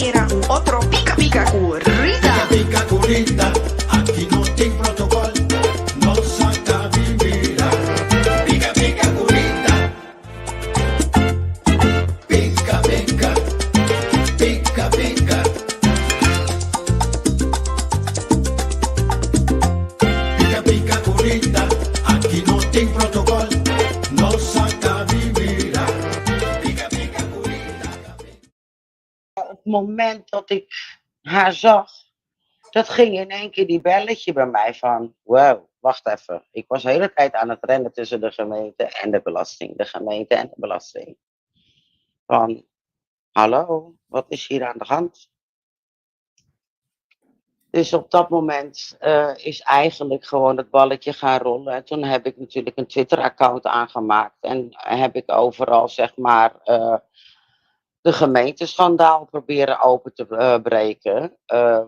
era un otro pica pica currita. Pica pica currita, aquí no tem protocolo, no saca vivira. Pica pica currita, pica pica, pica pica. Pica pica currita, aquí no tem protocolo, no saca vivira. Pica pica currita. Op het moment dat ik haar zag, dat ging in één keer die belletje bij mij van, wow, wacht even. Ik was de hele tijd aan het rennen tussen de gemeente en de belasting. De gemeente en de belasting. Van, hallo, wat is hier aan de hand? Dus op dat moment is eigenlijk gewoon het balletje gaan rollen. En toen heb ik natuurlijk een Twitter-account aangemaakt. En heb ik overal, zeg maar, de gemeenteschandaal proberen open te breken.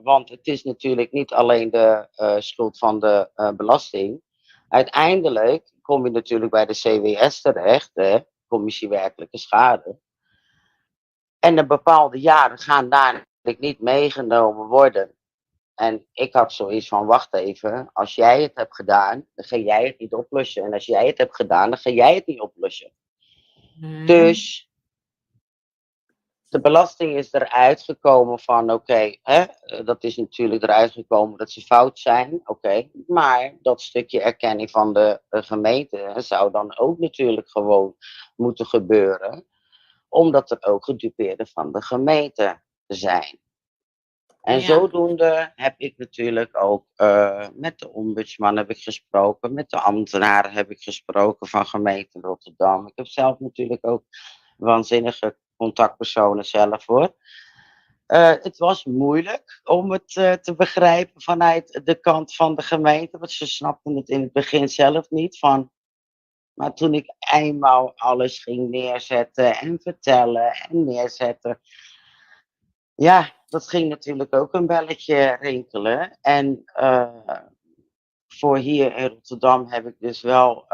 Want het is natuurlijk niet alleen de schuld van de belasting. Uiteindelijk kom je natuurlijk bij de CWS terecht, de Commissie Werkelijke Schade. En de bepaalde jaren gaan daar niet meegenomen worden. En ik had zoiets van, wacht even, als jij het hebt gedaan, dan ga jij het niet oplossen. En als jij het hebt gedaan, dan ga jij het niet oplossen. Dus de belasting is eruit gekomen van, oké, dat is natuurlijk eruit gekomen dat ze fout zijn, oké. Maar dat stukje erkenning van de gemeente zou dan ook natuurlijk gewoon moeten gebeuren. Omdat er ook gedupeerden van de gemeente zijn. En Ja. zodoende heb ik natuurlijk ook met de ombudsman heb ik gesproken, met de ambtenaren heb ik gesproken van gemeente Rotterdam. Ik heb zelf natuurlijk ook waanzinnige contactpersonen zelf hoor. Het was moeilijk om het te begrijpen vanuit de kant van de gemeente, want ze snapten het in het begin zelf niet van. Maar toen ik eenmaal alles ging neerzetten en vertellen en neerzetten, ja, dat ging natuurlijk ook een belletje rinkelen. En voor hier in Rotterdam heb ik dus wel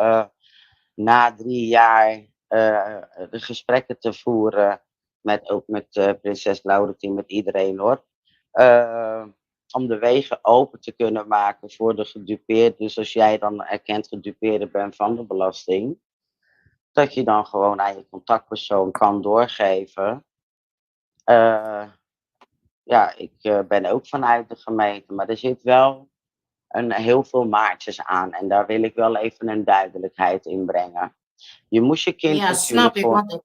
na 3 jaar de gesprekken te voeren, ook met prinses Laurentien, met iedereen hoor. Om de wegen open te kunnen maken voor de gedupeerden. Dus als jij dan erkend gedupeerde bent van de belasting, dat je dan gewoon aan je contactpersoon kan doorgeven. Ja, ik ben ook vanuit de gemeente, maar er zit wel heel veel maartjes aan. En daar wil ik wel even een duidelijkheid in brengen. Je moest je kind Ja, snap ik.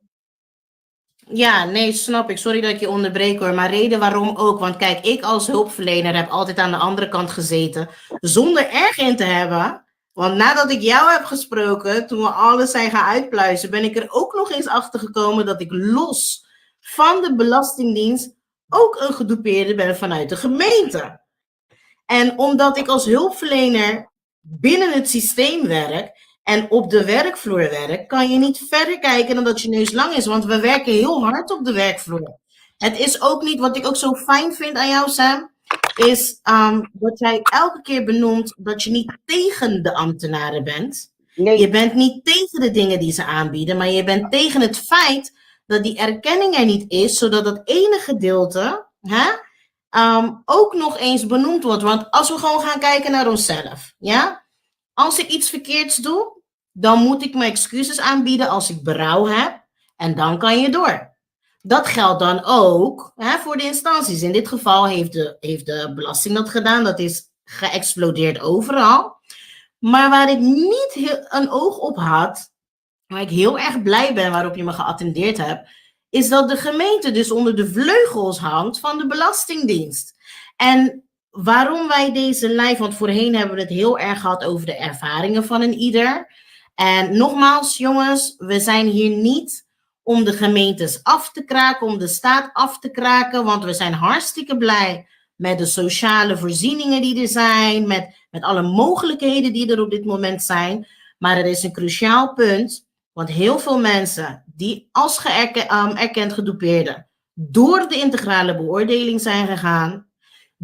Ja, nee, snap ik. Sorry dat ik je onderbreek hoor. Maar reden waarom ook. Want kijk, ik als hulpverlener heb altijd aan de andere kant gezeten. Zonder erg in te hebben. Want nadat ik jou heb gesproken, toen we alles zijn gaan uitpluizen, ben ik er ook nog eens achter gekomen dat ik los van de Belastingdienst ook een gedupeerde ben vanuit de gemeente. En omdat ik als hulpverlener binnen het systeem werk en op de werkvloer werk, kan je niet verder kijken dan dat je neus lang is. Want we werken heel hard op de werkvloer. Het is ook niet, wat ik ook zo fijn vind aan jou, Sam, is dat jij elke keer benoemt dat je niet tegen de ambtenaren bent. Nee. Je bent niet tegen de dingen die ze aanbieden, maar je bent tegen het feit dat die erkenning er niet is, zodat dat ene gedeelte ook nog eens benoemd wordt. Want als we gewoon gaan kijken naar onszelf, ja? Als ik iets verkeerds doe, dan moet ik mijn excuses aanbieden als ik berouw heb. En dan kan je door. Dat geldt dan ook voor de instanties. In dit geval heeft de belasting dat gedaan. Dat is geëxplodeerd overal. Maar waar ik niet een oog op had, waar ik heel erg blij ben waarop je me geattendeerd hebt, is dat de gemeente dus onder de vleugels hangt van de Belastingdienst. En waarom wij deze live, want voorheen hebben we het heel erg gehad over de ervaringen van een ieder. En nogmaals, jongens, we zijn hier niet om de gemeentes af te kraken, om de staat af te kraken, want we zijn hartstikke blij met de sociale voorzieningen die er zijn, met alle mogelijkheden die er op dit moment zijn. Maar er is een cruciaal punt, want heel veel mensen die als erkend gedupeerden door de integrale beoordeling zijn gegaan,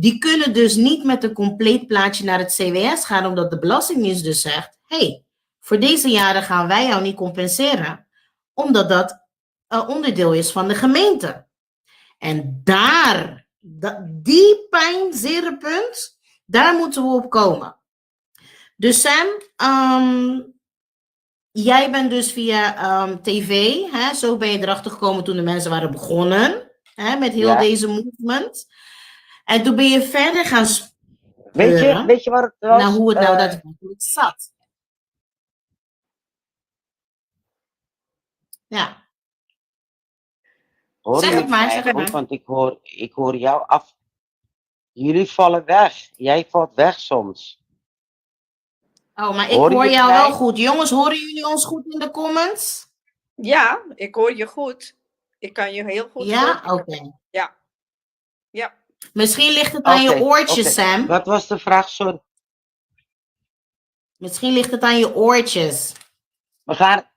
die kunnen dus niet met een compleet plaatje naar het CWS gaan, omdat de Belastingdienst dus zegt, hey, voor deze jaren gaan wij jou niet compenseren, omdat dat onderdeel is van de gemeente. En daar, die pijnzere punt, daar moeten we op komen. Dus Sam, jij bent dus via tv, hè, zo ben je erachter gekomen toen de mensen waren begonnen, hè, met heel deze movement. En toen ben je verder gaan speuren Weet je wat het was? naar hoe het nou daadwerkelijk zat. Ja. Hoor Zeg je het maar, mij zeg het goed? maar. Want ik hoor jou af. Jullie vallen weg. Jij valt weg soms. Oh, maar ik Horen hoor jullie jou mij? wel goed. Jongens, horen jullie ons goed in de comments? Ja, ik hoor je goed. Ik kan je heel goed Ja? horen. Oké. Ja. Ja. Misschien ligt het aan je oortjes, Sam. Wat was de vraag? Sorry. Misschien ligt het aan je oortjes. We gaan.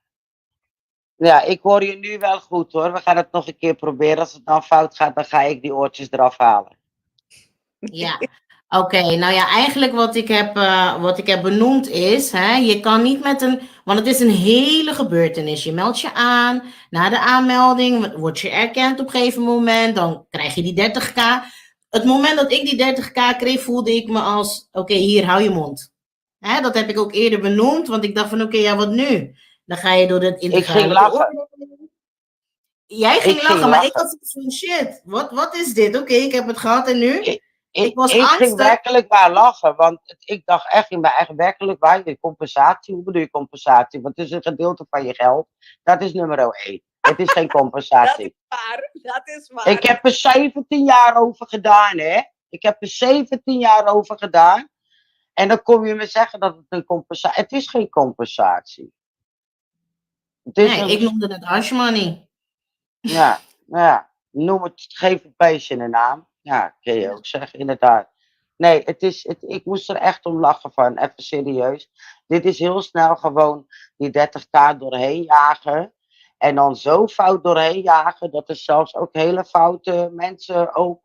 Ja, ik hoor je nu wel goed hoor. We gaan het nog een keer proberen. Als het dan fout gaat, dan ga ik die oortjes eraf halen. Ja. Oké, nou ja, eigenlijk wat ik heb benoemd is, hè, je kan niet met want het is een hele gebeurtenis. Je meldt je aan, na de aanmelding word je erkend op een gegeven moment, dan krijg je die 30k. Het moment dat ik die 30k kreeg, voelde ik me als, oké, hier, hou je mond. Hè, dat heb ik ook eerder benoemd, want ik dacht van, oké, ja, wat nu? Dan ga je door het integrale Ik ging lachen. beoordeling. Jij ging lachen, maar ik had van shit, wat is dit? Oké, ik heb het gehad en nu? Ik was ging angstig. werkelijk waar lachen, want ik dacht echt in mijn eigen werkelijk waar, je compensatie, hoe bedoel je compensatie? Want het is een gedeelte van je geld, dat is nummer 1. Het is geen compensatie. Dat is waar. Ik heb er 17 jaar over gedaan, hè. Ik heb er 17 jaar over gedaan. En dan kom je me zeggen dat het een compensatie is. Het is geen compensatie. Het is Nee, ik noemde het hush money. Ja, noem het, geef het beestje een naam. Ja, kun je ook zeggen, inderdaad. Nee, ik moest er echt om lachen van, even serieus. Dit is heel snel gewoon die 30k doorheen jagen. En dan zo fout doorheen jagen, dat er zelfs ook hele foute mensen ook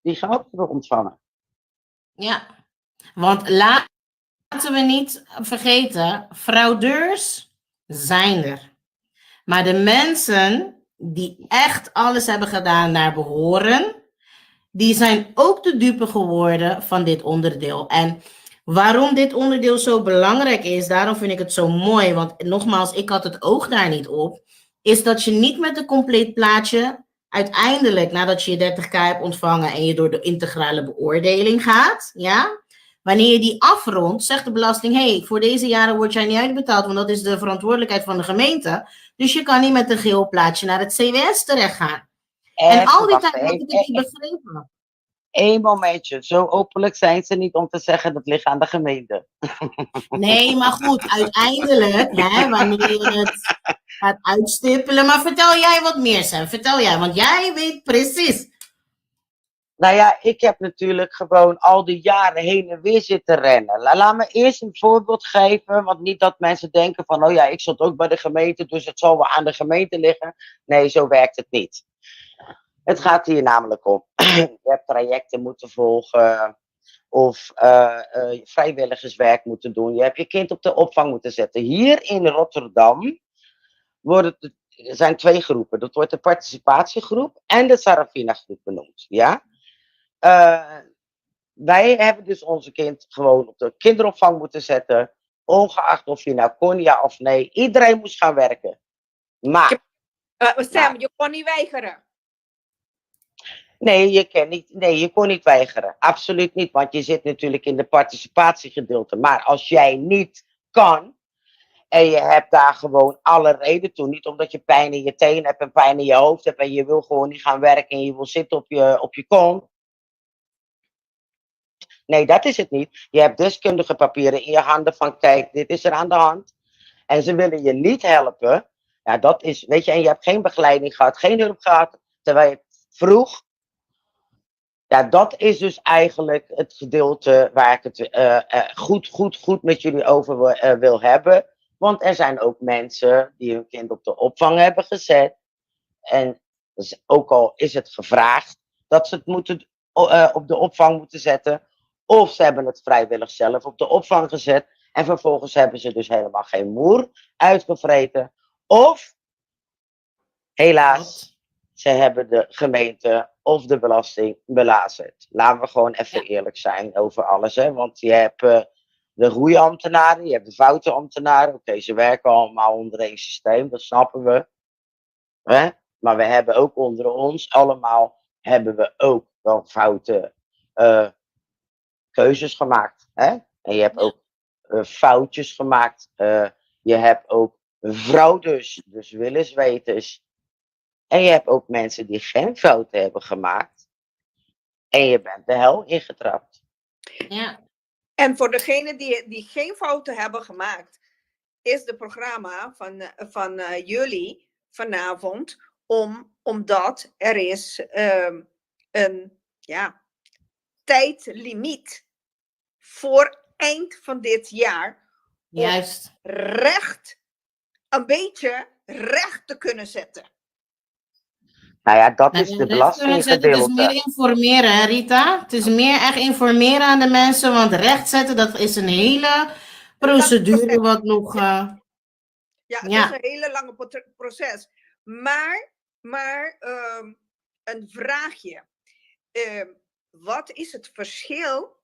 die geld hebben ontvangen. Ja, want laten we niet vergeten, fraudeurs zijn er. Maar de mensen die echt alles hebben gedaan naar behoren, die zijn ook de dupe geworden van dit onderdeel. En waarom dit onderdeel zo belangrijk is, daarom vind ik het zo mooi, want nogmaals, ik had het oog daar niet op, is dat je niet met een compleet plaatje uiteindelijk, nadat je je 30k hebt ontvangen en je door de integrale beoordeling gaat, ja, wanneer je die afrondt, zegt de belasting, hey, voor deze jaren word jij niet uitbetaald, want dat is de verantwoordelijkheid van de gemeente. Dus je kan niet met een geel plaatje naar het CWS terecht gaan. En al die tijd heb ik het niet begrepen. Eén momentje, zo openlijk zijn ze niet om te zeggen dat ligt aan de gemeente. Nee, maar goed, uiteindelijk, hè, wanneer je het gaat uitstippelen. Maar vertel jij wat meer, Sam. Vertel jij, want jij weet precies. Nou ja, ik heb natuurlijk gewoon al die jaren heen en weer zitten rennen. Laat me eerst een voorbeeld geven, want niet dat mensen denken van, oh ja, ik zat ook bij de gemeente, dus het zal wel aan de gemeente liggen. Nee, zo werkt het niet. Het gaat hier namelijk om. Je hebt trajecten moeten volgen of vrijwilligerswerk moeten doen. Je hebt je kind op de opvang moeten zetten. Hier in Rotterdam er zijn 2 groepen. Dat wordt de participatiegroep en de Sarafina groep benoemd. Ja? Wij hebben dus onze kind gewoon op de kinderopvang moeten zetten. Ongeacht of je nou kon, ja of nee. Iedereen moest gaan werken. Maar... Sam, je kon niet weigeren. Nee, je kon niet weigeren. Absoluut niet, want je zit natuurlijk in de participatiegedeelte. Maar als jij niet kan, en je hebt daar gewoon alle reden toe, niet omdat je pijn in je teen hebt en pijn in je hoofd hebt en je wil gewoon niet gaan werken en je wil zitten op je kont. Nee, dat is het niet. Je hebt deskundige papieren in je handen van, kijk, dit is er aan de hand. En ze willen je niet helpen. Ja, dat is, weet je, en je hebt geen begeleiding gehad, geen hulp gehad, terwijl je vroeg. Ja, dat is dus eigenlijk het gedeelte waar ik het goed met jullie over wil hebben. Want er zijn ook mensen die hun kind op de opvang hebben gezet. En dus ook al is het gevraagd dat ze het op de opvang moeten zetten. Of ze hebben het vrijwillig zelf op de opvang gezet. En vervolgens hebben ze dus helemaal geen moer uitgevreten. Of, helaas, ze hebben de gemeente of de belasting belazerd. Laten we gewoon even eerlijk zijn over alles. Hè? Want je hebt de goede ambtenaren, je hebt de foute ambtenaren. Oké, ze werken allemaal onder één systeem, dat snappen we. Hè? Maar we hebben ook onder ons allemaal, hebben we ook wel foute keuzes gemaakt. Hè? En je hebt ook foutjes gemaakt. Je hebt ook fraudes, dus willenswetens. En je hebt ook mensen die geen fouten hebben gemaakt. En je bent de hel ingetrapt. Ja. En voor degenen die geen fouten hebben gemaakt, is het programma van jullie vanavond, omdat er is een tijdlimiet voor eind van dit jaar. Juist. Een beetje recht te kunnen zetten. Nou ja, dat Nou, is de Het is meer belastinggedeelte. informeren, hè, Rita. Het is meer echt informeren aan de mensen, want rechtzetten, dat is een hele procedure wat nog... Ja, het Ja. is een hele lange proces. Maar een vraagje. Wat is het verschil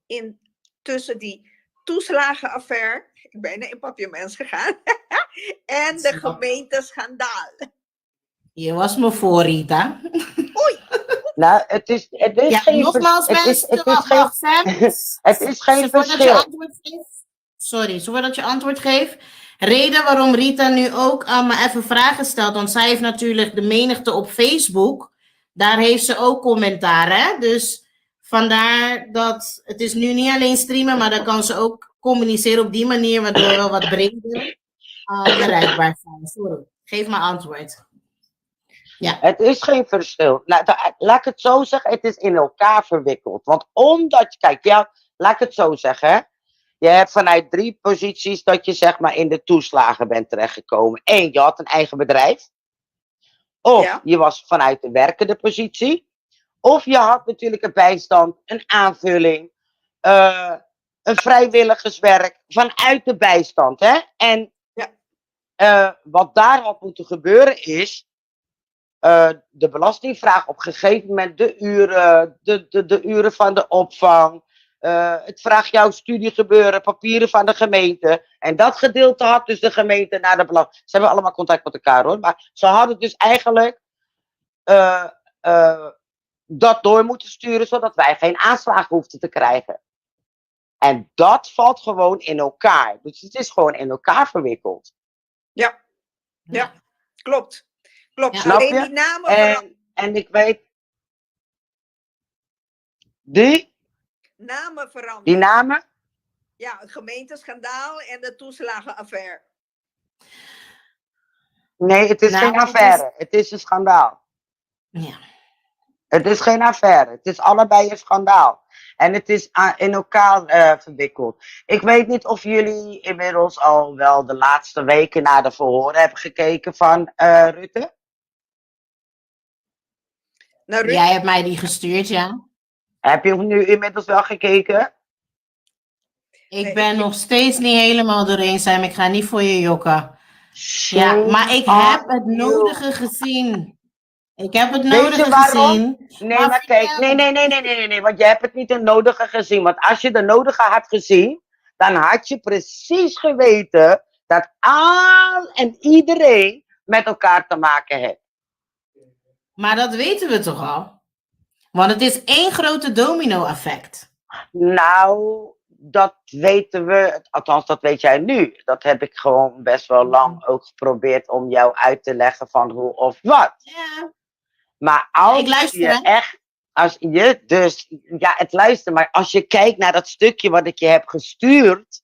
tussen die toeslagenaffaire, ik ben in papiermens gegaan, en de gemeenteschandaal? Je was me voor, Rita. Nou, het is Ja, geen nogmaals, het is mensen, geen- wacht, Sam. het is geen Voordat je verschil. antwoord geeft. Sorry, voordat je antwoord geeft. Reden waarom Rita nu ook me even vragen stelt, want zij heeft natuurlijk de menigte op Facebook. Daar heeft ze ook commentaar, hè? Dus vandaar dat het is nu niet alleen streamen, maar dan kan ze ook communiceren op die manier, waardoor we wat breder bereikbaar zijn. Sorry, geef maar antwoord. Ja. Het is geen verschil. Nou, laat ik het zo zeggen, het is in elkaar verwikkeld. Want omdat, kijk, laat ik het zo zeggen, hè. Je hebt vanuit 3 posities dat je zeg maar in de toeslagen bent terechtgekomen. 1, je had een eigen bedrijf. Of je was vanuit de werkende positie. Of je had natuurlijk een bijstand, een aanvulling, een vrijwilligerswerk vanuit de bijstand. Hè? En wat daar had moeten gebeuren is, de belastingvraag op een gegeven moment, de uren van de opvang, het vraagt jouw studiegebeuren, papieren van de gemeente. En dat gedeelte had dus de gemeente naar de belasting. Ze hebben allemaal contact met elkaar hoor, maar ze hadden dus eigenlijk dat door moeten sturen, zodat wij geen aanslagen hoefden te krijgen. En dat valt gewoon in elkaar. Dus het is gewoon in elkaar verwikkeld. Ja, klopt. Klopt. Ja. Snap Alleen je? die namen veranderen. En ik weet... Die Namen veranderen. Die namen? Ja, het gemeenteschandaal en de toeslagenaffaire. Nee, het is Nou, geen het affaire. Het is een schandaal. Ja. Het is geen affaire. Het is allebei een schandaal. En het is in elkaar verwikkeld. Ik weet niet of jullie inmiddels al wel de laatste weken naar de verhoren hebben gekeken van Rutte. Nou, Ruud, Jij hebt mij die gestuurd, ja. Heb je nu inmiddels wel gekeken? Ik ben nog steeds niet helemaal doorheen, Sam. Ik ga niet voor je jokken. Ja, maar ik heb het nodige gezien. Ik heb het Weet je nodige waarom? gezien. Nee, maar kijk, nee, want je hebt het niet het nodige gezien. Want als je de nodige had gezien, dan had je precies geweten dat al en iedereen met elkaar te maken heeft. Maar dat weten we toch al? Want het is één grote domino-effect. Nou, dat weten we, althans dat weet jij nu. Dat heb ik gewoon best wel lang ook geprobeerd om jou uit te leggen van hoe of wat. Ja. Maar als Ik luister, je hè? echt, als je dus, ja, het luisteren, maar als je kijkt naar dat stukje wat ik je heb gestuurd,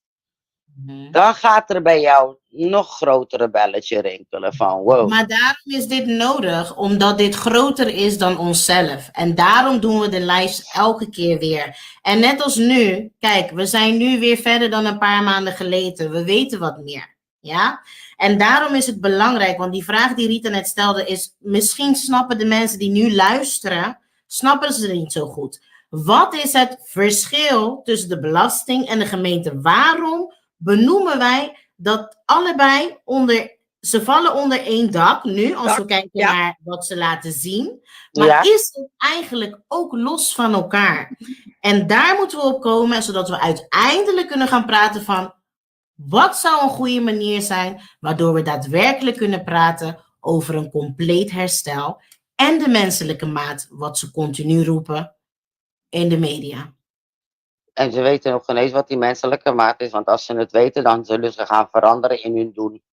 dan gaat er bij jou nog grotere belletje rinkelen van wow. Maar daarom is dit nodig, omdat dit groter is dan onszelf. En daarom doen we de lijst elke keer weer. En net als nu, kijk, we zijn nu weer verder dan een paar maanden geleden. We weten wat meer. Ja? En daarom is het belangrijk, want die vraag die Rita net stelde is, misschien snappen de mensen die nu luisteren, snappen ze het niet zo goed. Wat is het verschil tussen de belasting en de gemeente? Waarom benoemen wij dat allebei onder ze vallen onder één dak nu, als we Dak, kijken ja. naar wat ze laten zien. Maar Ja. is het eigenlijk ook los van elkaar? En daar moeten we op komen, zodat we uiteindelijk kunnen gaan praten van wat zou een goede manier zijn, waardoor we daadwerkelijk kunnen praten over een compleet herstel en de menselijke maat, wat ze continu roepen in de media. En ze weten nog geen eens wat die menselijke maat is. Want als ze het weten, dan zullen ze gaan veranderen in hun doen.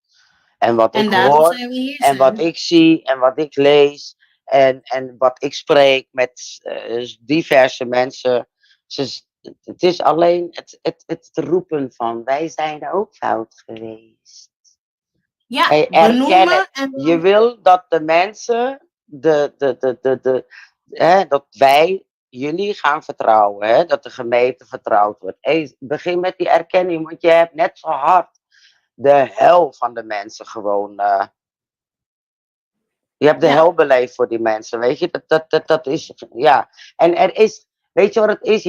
En wat En ik daarom hoor, zijn we hier. en wat ik zie, en wat ik lees, en wat ik spreek met diverse mensen. Het is alleen het roepen van, wij zijn ook fout geweest. Ja, En erkennen. benoemen en Je wil dat de mensen, dat wij jullie gaan vertrouwen. Hè? Dat de gemeente vertrouwd wordt. Hey, begin met die erkenning, want je hebt net zo hard de hel van de mensen gewoon. Je hebt de Ja. hel beleefd voor die mensen, weet je. Dat is, ja. En er is, weet je wat het is?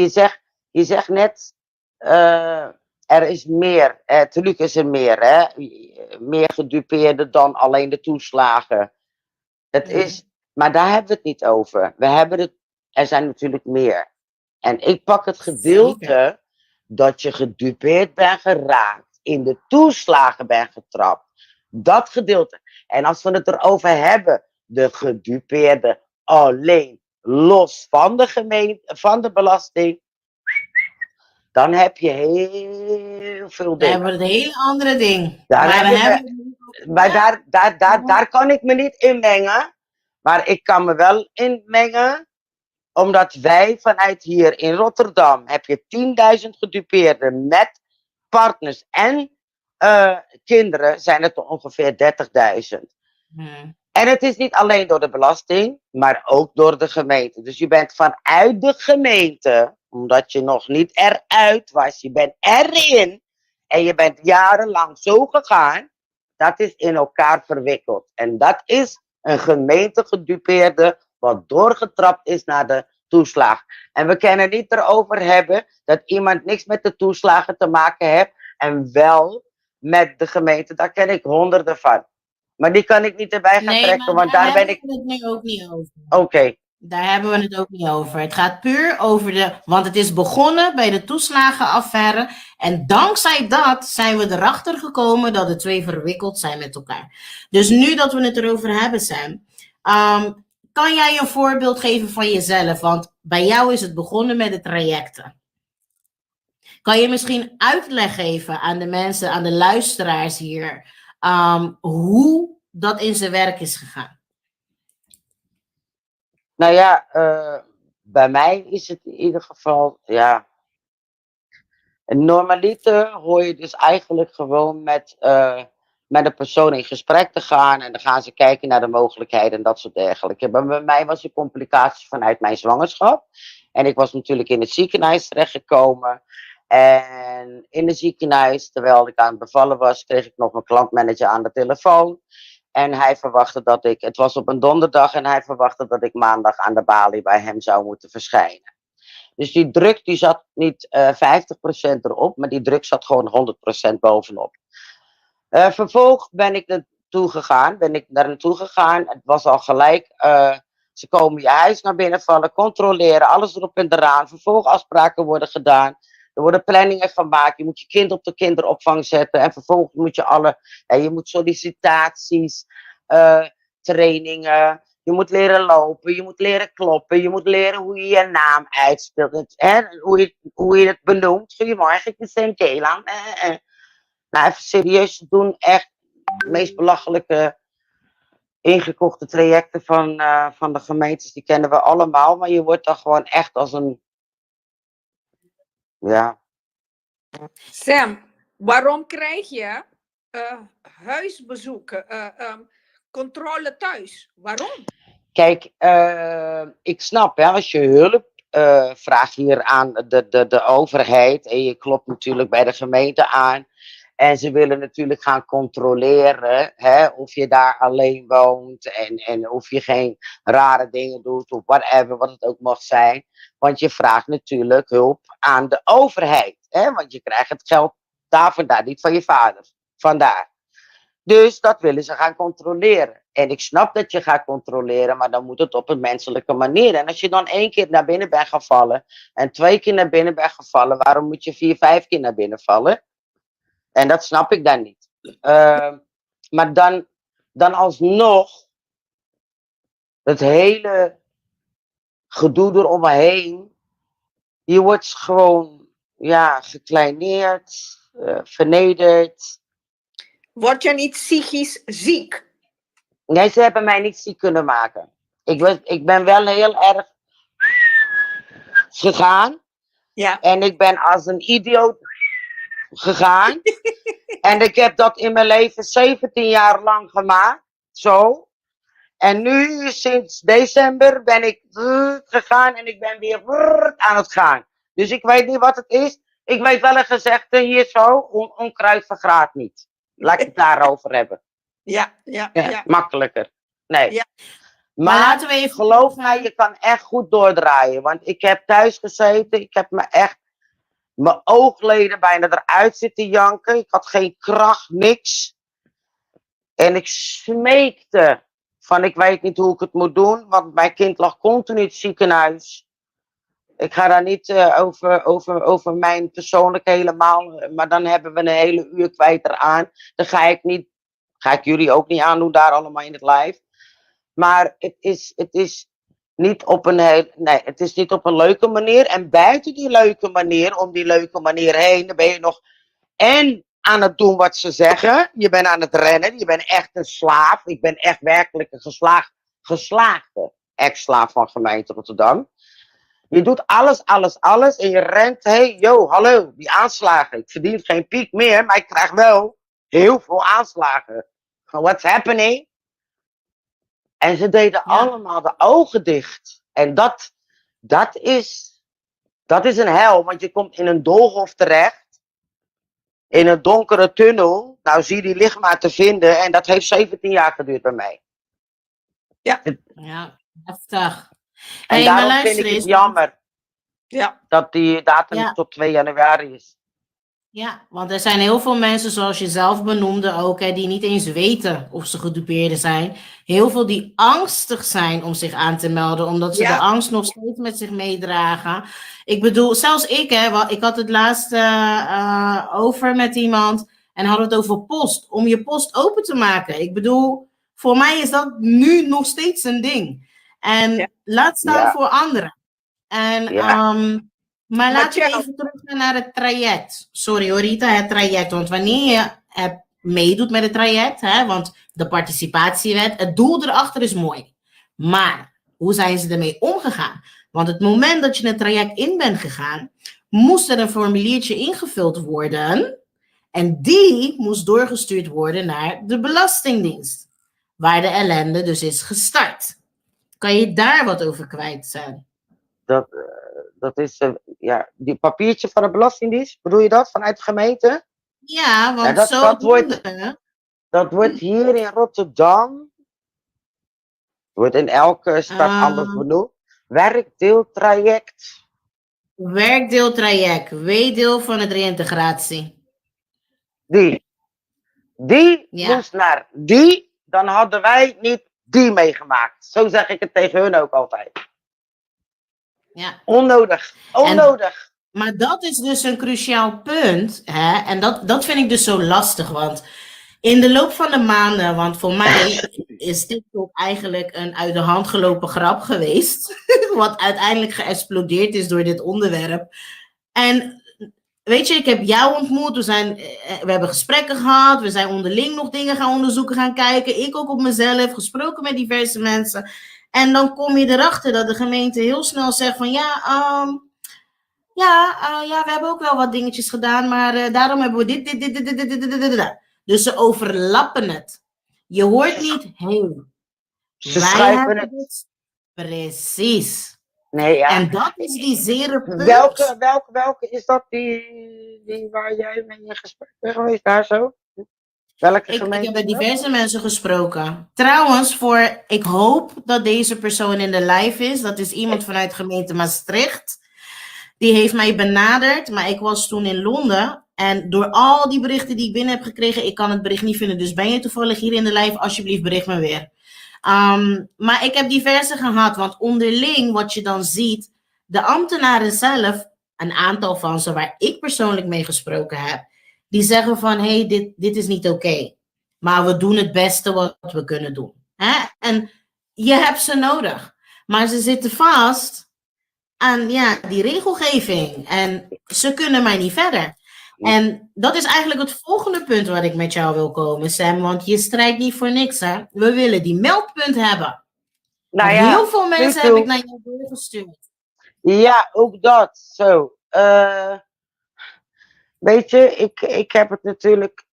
Je zegt net, er is meer. Tuurlijk is er meer, hè. Meer gedupeerden dan alleen de toeslagen. Het is, maar daar hebben we het niet over. Er zijn natuurlijk meer. En ik pak het gedeelte Zeker. dat je gedupeerd bent geraakt, in de toeslagen bent getrapt. Dat gedeelte. En als we het erover hebben, de gedupeerde alleen los van de gemeente, van de belasting, dan heb je heel veel Dan dingen. hebben we een hele andere ding. Daar Maar heb we je hebben... Maar daar kan ik me niet in mengen. Maar ik kan me wel inmengen. Omdat wij vanuit hier in Rotterdam heb je 10.000 gedupeerden met partners en kinderen zijn het ongeveer 30.000. En het is niet alleen door de belasting, maar ook door de gemeente. Dus je bent vanuit de gemeente, omdat je nog niet eruit was, je bent erin en je bent jarenlang zo gegaan. Dat is in elkaar verwikkeld. En dat is een gemeente gedupeerde wat doorgetrapt is naar de toeslag. En we kunnen niet erover hebben dat iemand niks met de toeslagen te maken heeft en wel met de gemeente. Daar ken ik honderden van. Maar die kan ik niet erbij gaan trekken, want daar ben ik... hebben we het nu ook niet over. Oké. Daar hebben we het ook niet over. Het gaat puur over want het is begonnen bij de toeslagenaffaire. En dankzij dat zijn we erachter gekomen dat de twee verwikkeld zijn met elkaar. Dus nu dat we het erover hebben, Sam, kan jij een voorbeeld geven van jezelf? Want bij jou is het begonnen met de trajecten. Kan je misschien uitleg geven aan de mensen, aan de luisteraars hier, hoe dat in zijn werk is gegaan? Nou ja, bij mij is het in ieder geval, ja. Normaliter hoor je dus eigenlijk gewoon met een persoon in gesprek te gaan. En dan gaan ze kijken naar de mogelijkheden en dat soort dergelijke. Maar bij mij was die complicatie vanuit mijn zwangerschap. En ik was natuurlijk in het ziekenhuis terechtgekomen. En in het ziekenhuis, terwijl ik aan het bevallen was, kreeg ik nog mijn klantmanager aan de telefoon. En hij verwachtte dat het was op een donderdag en hij verwachtte dat ik maandag aan de balie bij hem zou moeten verschijnen. Dus die druk die zat niet 50% erop, maar die druk zat gewoon 100% bovenop. Vervolgens ben ik daar naartoe gegaan. Het was al gelijk, ze komen je huis naar binnen vallen, controleren, alles erop en eraan. Vervolgens afspraken worden gedaan. Er worden planningen gemaakt. Je moet je kind op de kinderopvang zetten. En vervolgens moet je moet sollicitaties, trainingen. Je moet leren lopen, je moet leren kloppen, je moet leren hoe je je naam uitspeelt. Hoe je het benoemt. Goedemorgen, ik ben Sam Keelan. Nou, even serieus te doen. Echt de meest belachelijke ingekochte trajecten van de gemeentes. Die kennen we allemaal. Maar je wordt dan gewoon echt als een... Ja. Sam, waarom krijg je huisbezoeken, controle thuis? Waarom? Kijk, ik snap, hè, als je hulp vraagt hier aan de overheid. En je klopt natuurlijk bij de gemeente aan. En ze willen natuurlijk gaan controleren, hè, of je daar alleen woont. En of je geen rare dingen doet of whatever, wat het ook mag zijn. Want je vraagt natuurlijk hulp aan de overheid. Hè, want je krijgt het geld daar vandaan, niet van je vader. Vandaar. Dus dat willen ze gaan controleren. En ik snap dat je gaat controleren, maar dan moet het op een menselijke manier. En als je dan 1 keer naar binnen bent gevallen en 2 keer naar binnen bent gevallen, waarom moet je 4, 5 keer naar binnen vallen? En dat snap ik dan niet. Maar dan alsnog, het hele gedoe eromheen, je wordt gewoon gekleineerd, vernederd. Word je niet psychisch ziek? Nee, ze hebben mij niet ziek kunnen maken. Ik ben wel heel erg gegaan. Ja. En ik ben als een idioot gegaan. En ik heb dat in mijn leven 17 jaar lang gemaakt. Zo. En nu, sinds december, ben ik gegaan en ik ben weer aan het gaan. Dus ik weet niet wat het is. Ik weet wel een gezegde hier zo. Onkruid vergaat niet. Laat ik het daarover hebben. Ja. Makkelijker. Nee. Ja. Maar laten we even geloof mij, je kan echt goed doordraaien. Want ik heb thuis gezeten. Ik heb mijn oogleden bijna eruit zitten janken. Ik had geen kracht, niks. En ik smeekte van ik weet niet hoe ik het moet doen. Want mijn kind lag continu in het ziekenhuis. Ik ga daar niet over mijn persoonlijke helemaal. Maar dan hebben we een hele uur kwijt eraan. Dan ga ik jullie ook niet aandoen daar allemaal in het live. Maar het is niet op een leuke manier. En buiten die leuke manier, om die leuke manier heen, dan ben je nog en aan het doen wat ze zeggen. Je bent aan het rennen. Je bent echt een slaaf. Ik ben echt werkelijk een geslaagde ex-slaaf van gemeente Rotterdam. Je doet alles. En je rent. Hallo, die aanslagen. Ik verdien geen piek meer, maar ik krijg wel heel veel aanslagen. What's happening? En ze deden allemaal de ogen dicht. En dat is een hel, want je komt in een doolhof terecht. In een donkere tunnel. Nou, zie je die licht maar te vinden. En dat heeft 17 jaar geduurd bij mij. Ja, heftig. En daarom vind ik het jammer dat die datum tot 2 januari is. Ja, want er zijn heel veel mensen, zoals je zelf benoemde ook, die niet eens weten of ze gedupeerden zijn. Heel veel die angstig zijn om zich aan te melden, omdat ze de angst nog steeds met zich meedragen. Ik bedoel, zelfs ik had het laatst over met iemand en hadden het over post, om je post open te maken. Ik bedoel, voor mij is dat nu nog steeds een ding. En laat staan voor anderen. En maar laten we even teruggaan naar het traject. Sorry hoor Rita, het traject. Want wanneer je meedoet met het traject, want de participatiewet, het doel erachter is mooi. Maar hoe zijn ze ermee omgegaan? Want het moment dat je het traject in bent gegaan, moest er een formuliertje ingevuld worden. En die moest doorgestuurd worden naar de Belastingdienst. Waar de ellende dus is gestart. Kan je daar wat over kwijt zijn? Dat is, die papiertje van de Belastingdienst, bedoel je dat, vanuit de gemeente? Ja, want dat wordt hier in Rotterdam, wordt in elke stad anders benoemd, werkdeeltraject. Werkdeeltraject, weedeel van het reïntegratie. Die moest naar dan hadden wij niet die meegemaakt. Zo zeg ik het tegen hun ook altijd. Ja. Onnodig. Maar dat is dus een cruciaal punt. En dat vind ik dus zo lastig. Want in de loop van de maanden, want voor mij is TikTok eigenlijk een uit de hand gelopen grap geweest. Wat uiteindelijk geëxplodeerd is door dit onderwerp. En weet je, ik heb jou ontmoet. We hebben gesprekken gehad. We zijn onderling nog dingen gaan onderzoeken, gaan kijken. Ik ook op mezelf, gesproken met diverse mensen. En dan kom je erachter dat de gemeente heel snel zegt van we hebben ook wel wat dingetjes gedaan, maar daarom hebben we dit. Dus ze overlappen het. Je hoort niet, ze schrijven het. Precies. Nee, ja. En dat is die zere punt. Welke is dat die waar jij mee in gesprek bent geweest, daar zo? Welke gemeente? Ik heb met diverse mensen gesproken. Trouwens, ik hoop dat deze persoon in de live is. Dat is iemand vanuit gemeente Maastricht. Die heeft mij benaderd, maar ik was toen in Londen. En door al die berichten die ik binnen heb gekregen, ik kan het bericht niet vinden. Dus ben je toevallig hier in de live, alsjeblieft bericht me weer. Maar ik heb diverse gehad, want onderling wat je dan ziet, de ambtenaren zelf, een aantal van ze waar ik persoonlijk mee gesproken heb, die zeggen van, hey, dit is niet oké. Maar we doen het beste wat we kunnen doen. Hè? En je hebt ze nodig. Maar ze zitten vast aan die regelgeving. En ze kunnen maar niet verder. En dat is eigenlijk het volgende punt waar ik met jou wil komen, Sam. Want je strijdt niet voor niks, hè. We willen die meldpunt hebben. Nou Want ja, heel veel mensen heb ik naar jou doorgestuurd. ja, ook dat. Zo. Weet je, ik heb het natuurlijk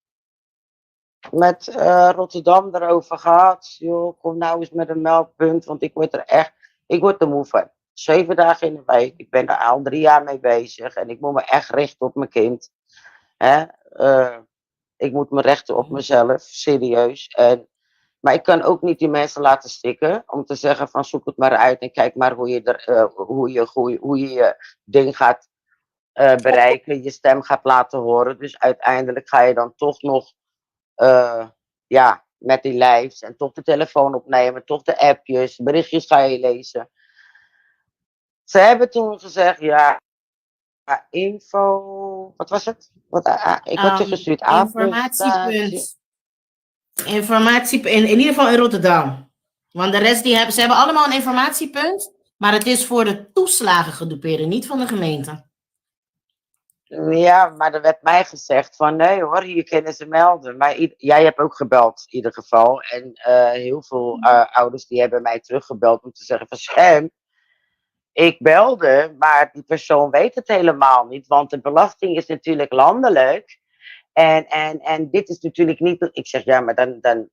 met Rotterdam erover gehad. Joh, kom nou eens met een meldpunt, want ik word er moe van. 7 dagen in de week. Ik ben er al 3 jaar mee bezig en ik moet me echt richten op mijn kind. Hè? Ik moet me richten op mezelf, serieus. Maar ik kan ook niet die mensen laten stikken om te zeggen van zoek het maar uit en kijk maar hoe je je ding gaat bereiken, je stem gaat laten horen. Dus uiteindelijk ga je dan toch nog met die lives en toch de telefoon opnemen, toch de appjes, berichtjes ga je lezen. Ze hebben toen gezegd, info, wat was het? Ik had je gestuurd, Informatiepunt, in ieder geval in Rotterdam. Want de rest ze hebben allemaal een informatiepunt, maar het is voor de toeslagen gedupeerden, niet van de gemeente. Ja, maar er werd mij gezegd van nee hoor, hier kunnen ze melden. Maar jij hebt ook gebeld in ieder geval. En heel veel ouders die hebben mij teruggebeld om te zeggen van Sam, ik belde, maar die persoon weet het helemaal niet. Want de belasting is natuurlijk landelijk. En dit is natuurlijk niet... Ik zeg ja, maar dan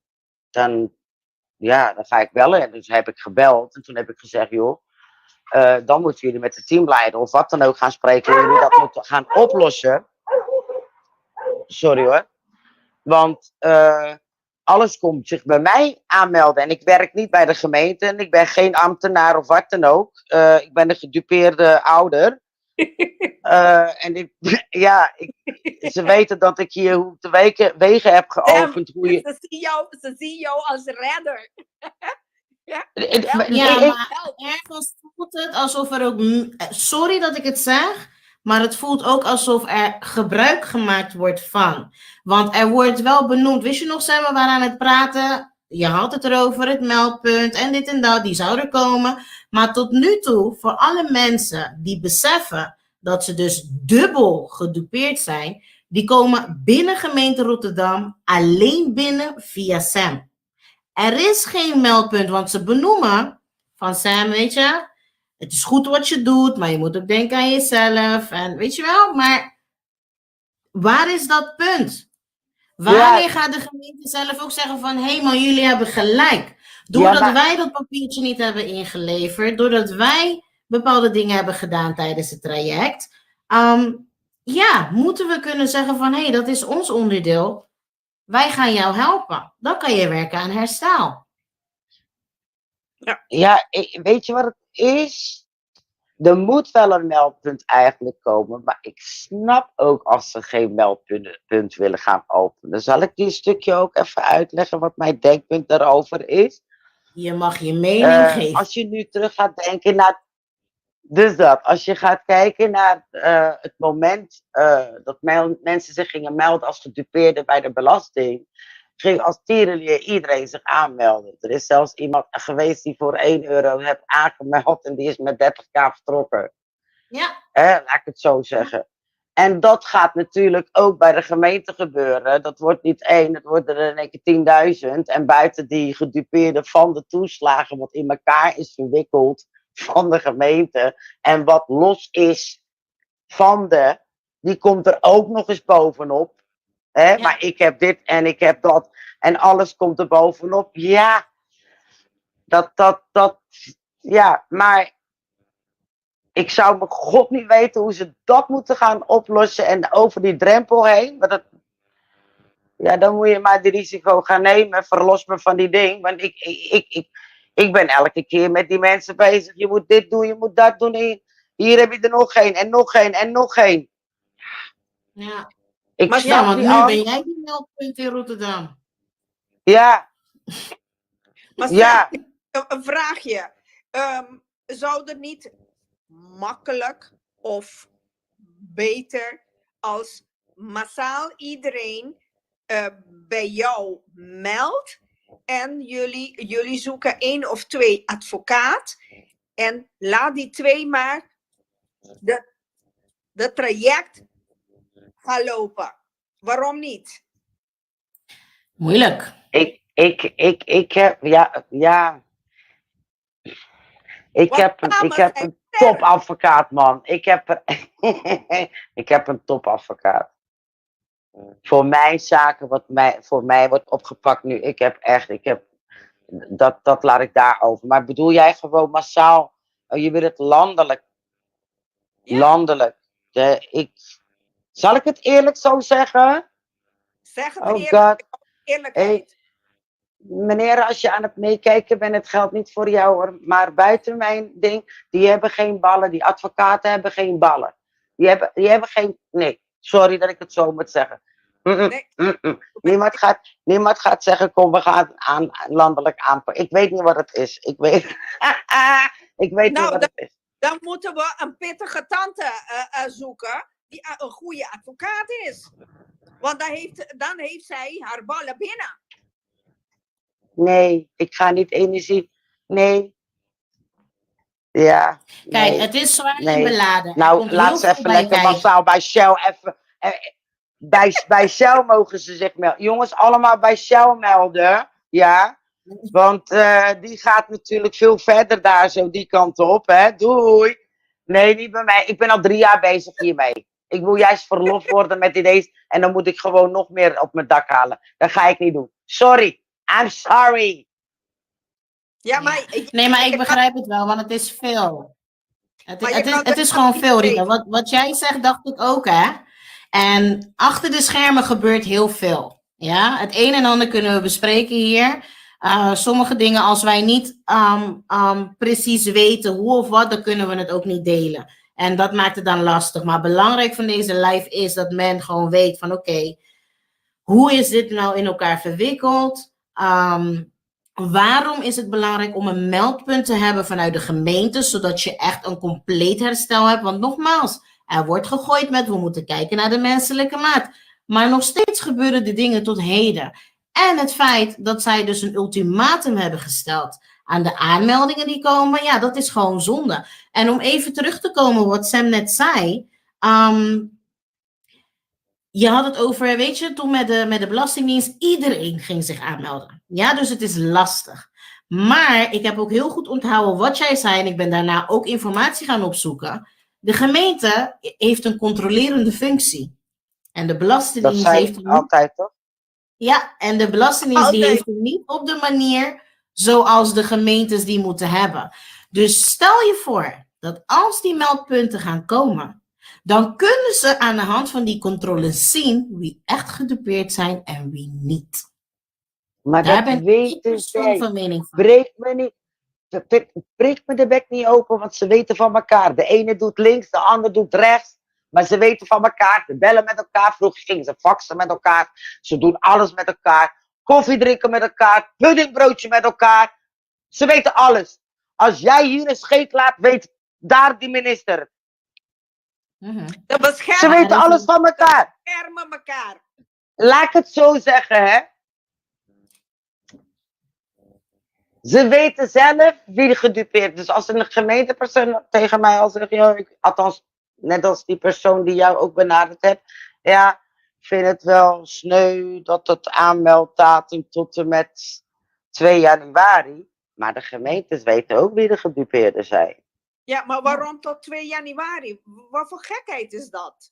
ga ik bellen. En dus heb ik gebeld. En toen heb ik gezegd joh, dan moeten jullie met de teamleider of wat dan ook gaan spreken. Jullie dat moeten gaan oplossen. Sorry hoor. Want alles komt zich bij mij aanmelden. En ik werk niet bij de gemeente. En ik ben geen ambtenaar of wat dan ook. Ik ben een gedupeerde ouder. Ze weten dat ik hier de wegen heb geopend. Ze zien jou als redder. Maar ergens voelt het alsof er ook... Sorry dat ik het zeg, maar het voelt ook alsof er gebruik gemaakt wordt van. Want er wordt wel benoemd. Wist je nog, zijn we aan het praten? Je had het erover, het meldpunt en dit en dat. Die zou er komen. Maar tot nu toe, voor alle mensen die beseffen dat ze dus dubbel gedupeerd zijn, die komen binnen gemeente Rotterdam alleen binnen via Sam. Er is geen meldpunt, want ze benoemen van Sam, weet je, het is goed wat je doet, maar je moet ook denken aan jezelf. En weet je wel, maar waar is dat punt? Wanneer gaat de gemeente zelf ook zeggen van, hé man, jullie hebben gelijk. Doordat wij dat papiertje niet hebben ingeleverd, doordat wij bepaalde dingen hebben gedaan tijdens het traject, moeten we kunnen zeggen van, hé, dat is ons onderdeel. Wij gaan jou helpen. Dan kan je werken aan herstel. Ja, weet je wat het is? Er moet wel een meldpunt eigenlijk komen. Maar ik snap ook als ze geen meldpunt willen gaan openen. Zal ik die stukje ook even uitleggen wat mijn denkpunt daarover is? Je mag je mening geven. Als je nu terug gaat denken naar... Dus dat, als je gaat kijken naar het moment dat mensen zich gingen melden als gedupeerden bij de belasting, ging als tierenlier iedereen zich aanmelden. Er is zelfs iemand geweest die voor 1 euro heeft aangemeld en die is met 30.000 vertrokken. Ja. Laat ik het zo zeggen. En dat gaat natuurlijk ook bij de gemeente gebeuren. Dat wordt niet 1, dat wordt er in één keer 10.000. En buiten die gedupeerden van de toeslagen, wat in elkaar is verwikkeld van de gemeente en wat los is van die komt er ook nog eens bovenop. Ja. Maar ik heb dit en ik heb dat en alles komt er bovenop. Ja, maar ik zou me god niet weten hoe ze dat moeten gaan oplossen en over die drempel heen. Maar dan moet je maar het risico gaan nemen, verlos me van die ding. Want ik ben elke keer met die mensen bezig. Je moet dit doen, je moet dat doen. Hier heb je er nog geen en nog geen en nog geen. Ja. Ik Maar snap Ja, want die nu ben angst. jij die meldpunt in Rotterdam. Ja, Maar ja. een vraagje. Zou het niet makkelijk of beter als massaal iedereen bij jou meldt en jullie zoeken 1 of 2 advocaat en laat die 2 maar de traject gaan lopen. Waarom niet? Moeilijk. Ik heb, ja. Want Ik samen heb zijn een sterk. topadvocaat, man. Ik heb, ik heb een topadvocaat. Voor mijn zaken, voor mij wordt opgepakt nu. Dat laat ik daarover. Maar bedoel jij gewoon massaal, je wil het landelijk. Ja, Landelijk. Zal ik het eerlijk zo zeggen? zeg het Oh eerlijk, god. eerlijkheid. Meneer, als je aan het meekijken bent, het geldt niet voor jou hoor. Maar buiten mijn ding, die hebben geen ballen. Die advocaten hebben geen ballen. Die hebben geen. Nee, sorry dat ik het zo moet zeggen. Nee. Niemand gaat zeggen, kom, we gaan landelijk aanpakken. Ik weet niet wat het is. Ik weet niet Nou, wat het is. dan moeten we een pittige tante zoeken die een goede advocaat is. Want dan heeft zij haar ballen binnen. Nee, ik ga niet energie. Nee. Ja. Kijk, Nee. het is zwaar en Nee. beladen. Er Nou, komt laat heel ze veel even bij lekker kijken. massaal bij Shell even. Bij Shell mogen ze zich melden. Jongens, allemaal bij Shell melden. Ja. Want die gaat natuurlijk veel verder daar zo die kant op. Hè? Doei. Nee, niet bij mij. Ik ben al 3 jaar bezig hiermee. Ik wil juist verlof worden met ideeën. En dan moet ik gewoon nog meer op mijn dak halen. Dat ga ik niet doen. Sorry. I'm sorry. Ja, Ja. maar, Nee, maar ik begrijp het wel, want het is veel. Maar je kan Het het is wel gewoon niet veel, Rita. weten. Wat jij zegt, dacht ik ook, hè? En achter de schermen gebeurt heel veel. Ja, het een en ander kunnen we bespreken hier. Sommige dingen, als wij niet precies weten hoe of wat, dan kunnen we het ook niet delen. En dat maakt het dan lastig. Maar belangrijk van deze live is dat men gewoon weet van oké, hoe is dit nou in elkaar verwikkeld? Waarom is het belangrijk om een meldpunt te hebben vanuit de gemeente, zodat je echt een compleet herstel hebt? Want nogmaals, er wordt gegooid met we moeten kijken naar de menselijke maat. Maar nog steeds gebeuren de dingen tot heden. En het feit dat zij dus een ultimatum hebben gesteld aan de aanmeldingen die komen, ja, dat is gewoon zonde. En om even terug te komen wat Sam net zei, je had het over, weet je, toen met de Belastingdienst, iedereen ging zich aanmelden. Ja, dus het is lastig. Maar ik heb ook heel goed onthouden wat jij zei en ik ben daarna ook informatie gaan opzoeken. De gemeente heeft een controlerende functie. En de Dat Belastingdienst zei heeft ik hem niet, altijd toch? ja, en de Belastingdienst die Altijd. heeft hem niet op de manier zoals de gemeentes die moeten hebben. Dus stel je voor dat als die meldpunten gaan komen, dan kunnen ze aan de hand van die controles zien wie echt gedupeerd zijn en wie niet. Maar Daar dat ben ik weten persoonlijk zij. van mening van. Breek me de bek niet open, want ze weten van elkaar. De ene doet links, de ander doet rechts. Maar ze weten van elkaar. Ze bellen met elkaar. Vroeger gingen ze faxen met elkaar. Ze doen alles met elkaar. Koffie drinken met elkaar. Puddingbroodje met elkaar. Ze weten alles. Als jij hier een scheet laat, weet daar die minister het. Mhm. De Ze beschermen weten alles van elkaar. elkaar. Laat ik het zo zeggen, hè. Ze weten zelf wie gedupeerd is. Dus als een gemeentepersoon tegen mij al zegt, althans, net als die persoon die jou ook benaderd hebt, ja, ik vind het wel sneu dat het aanmelddatum tot en met 2 januari. Maar de gemeentes weten ook wie de gedupeerden zijn. Ja, maar waarom tot 2 januari? Wat voor gekheid is dat?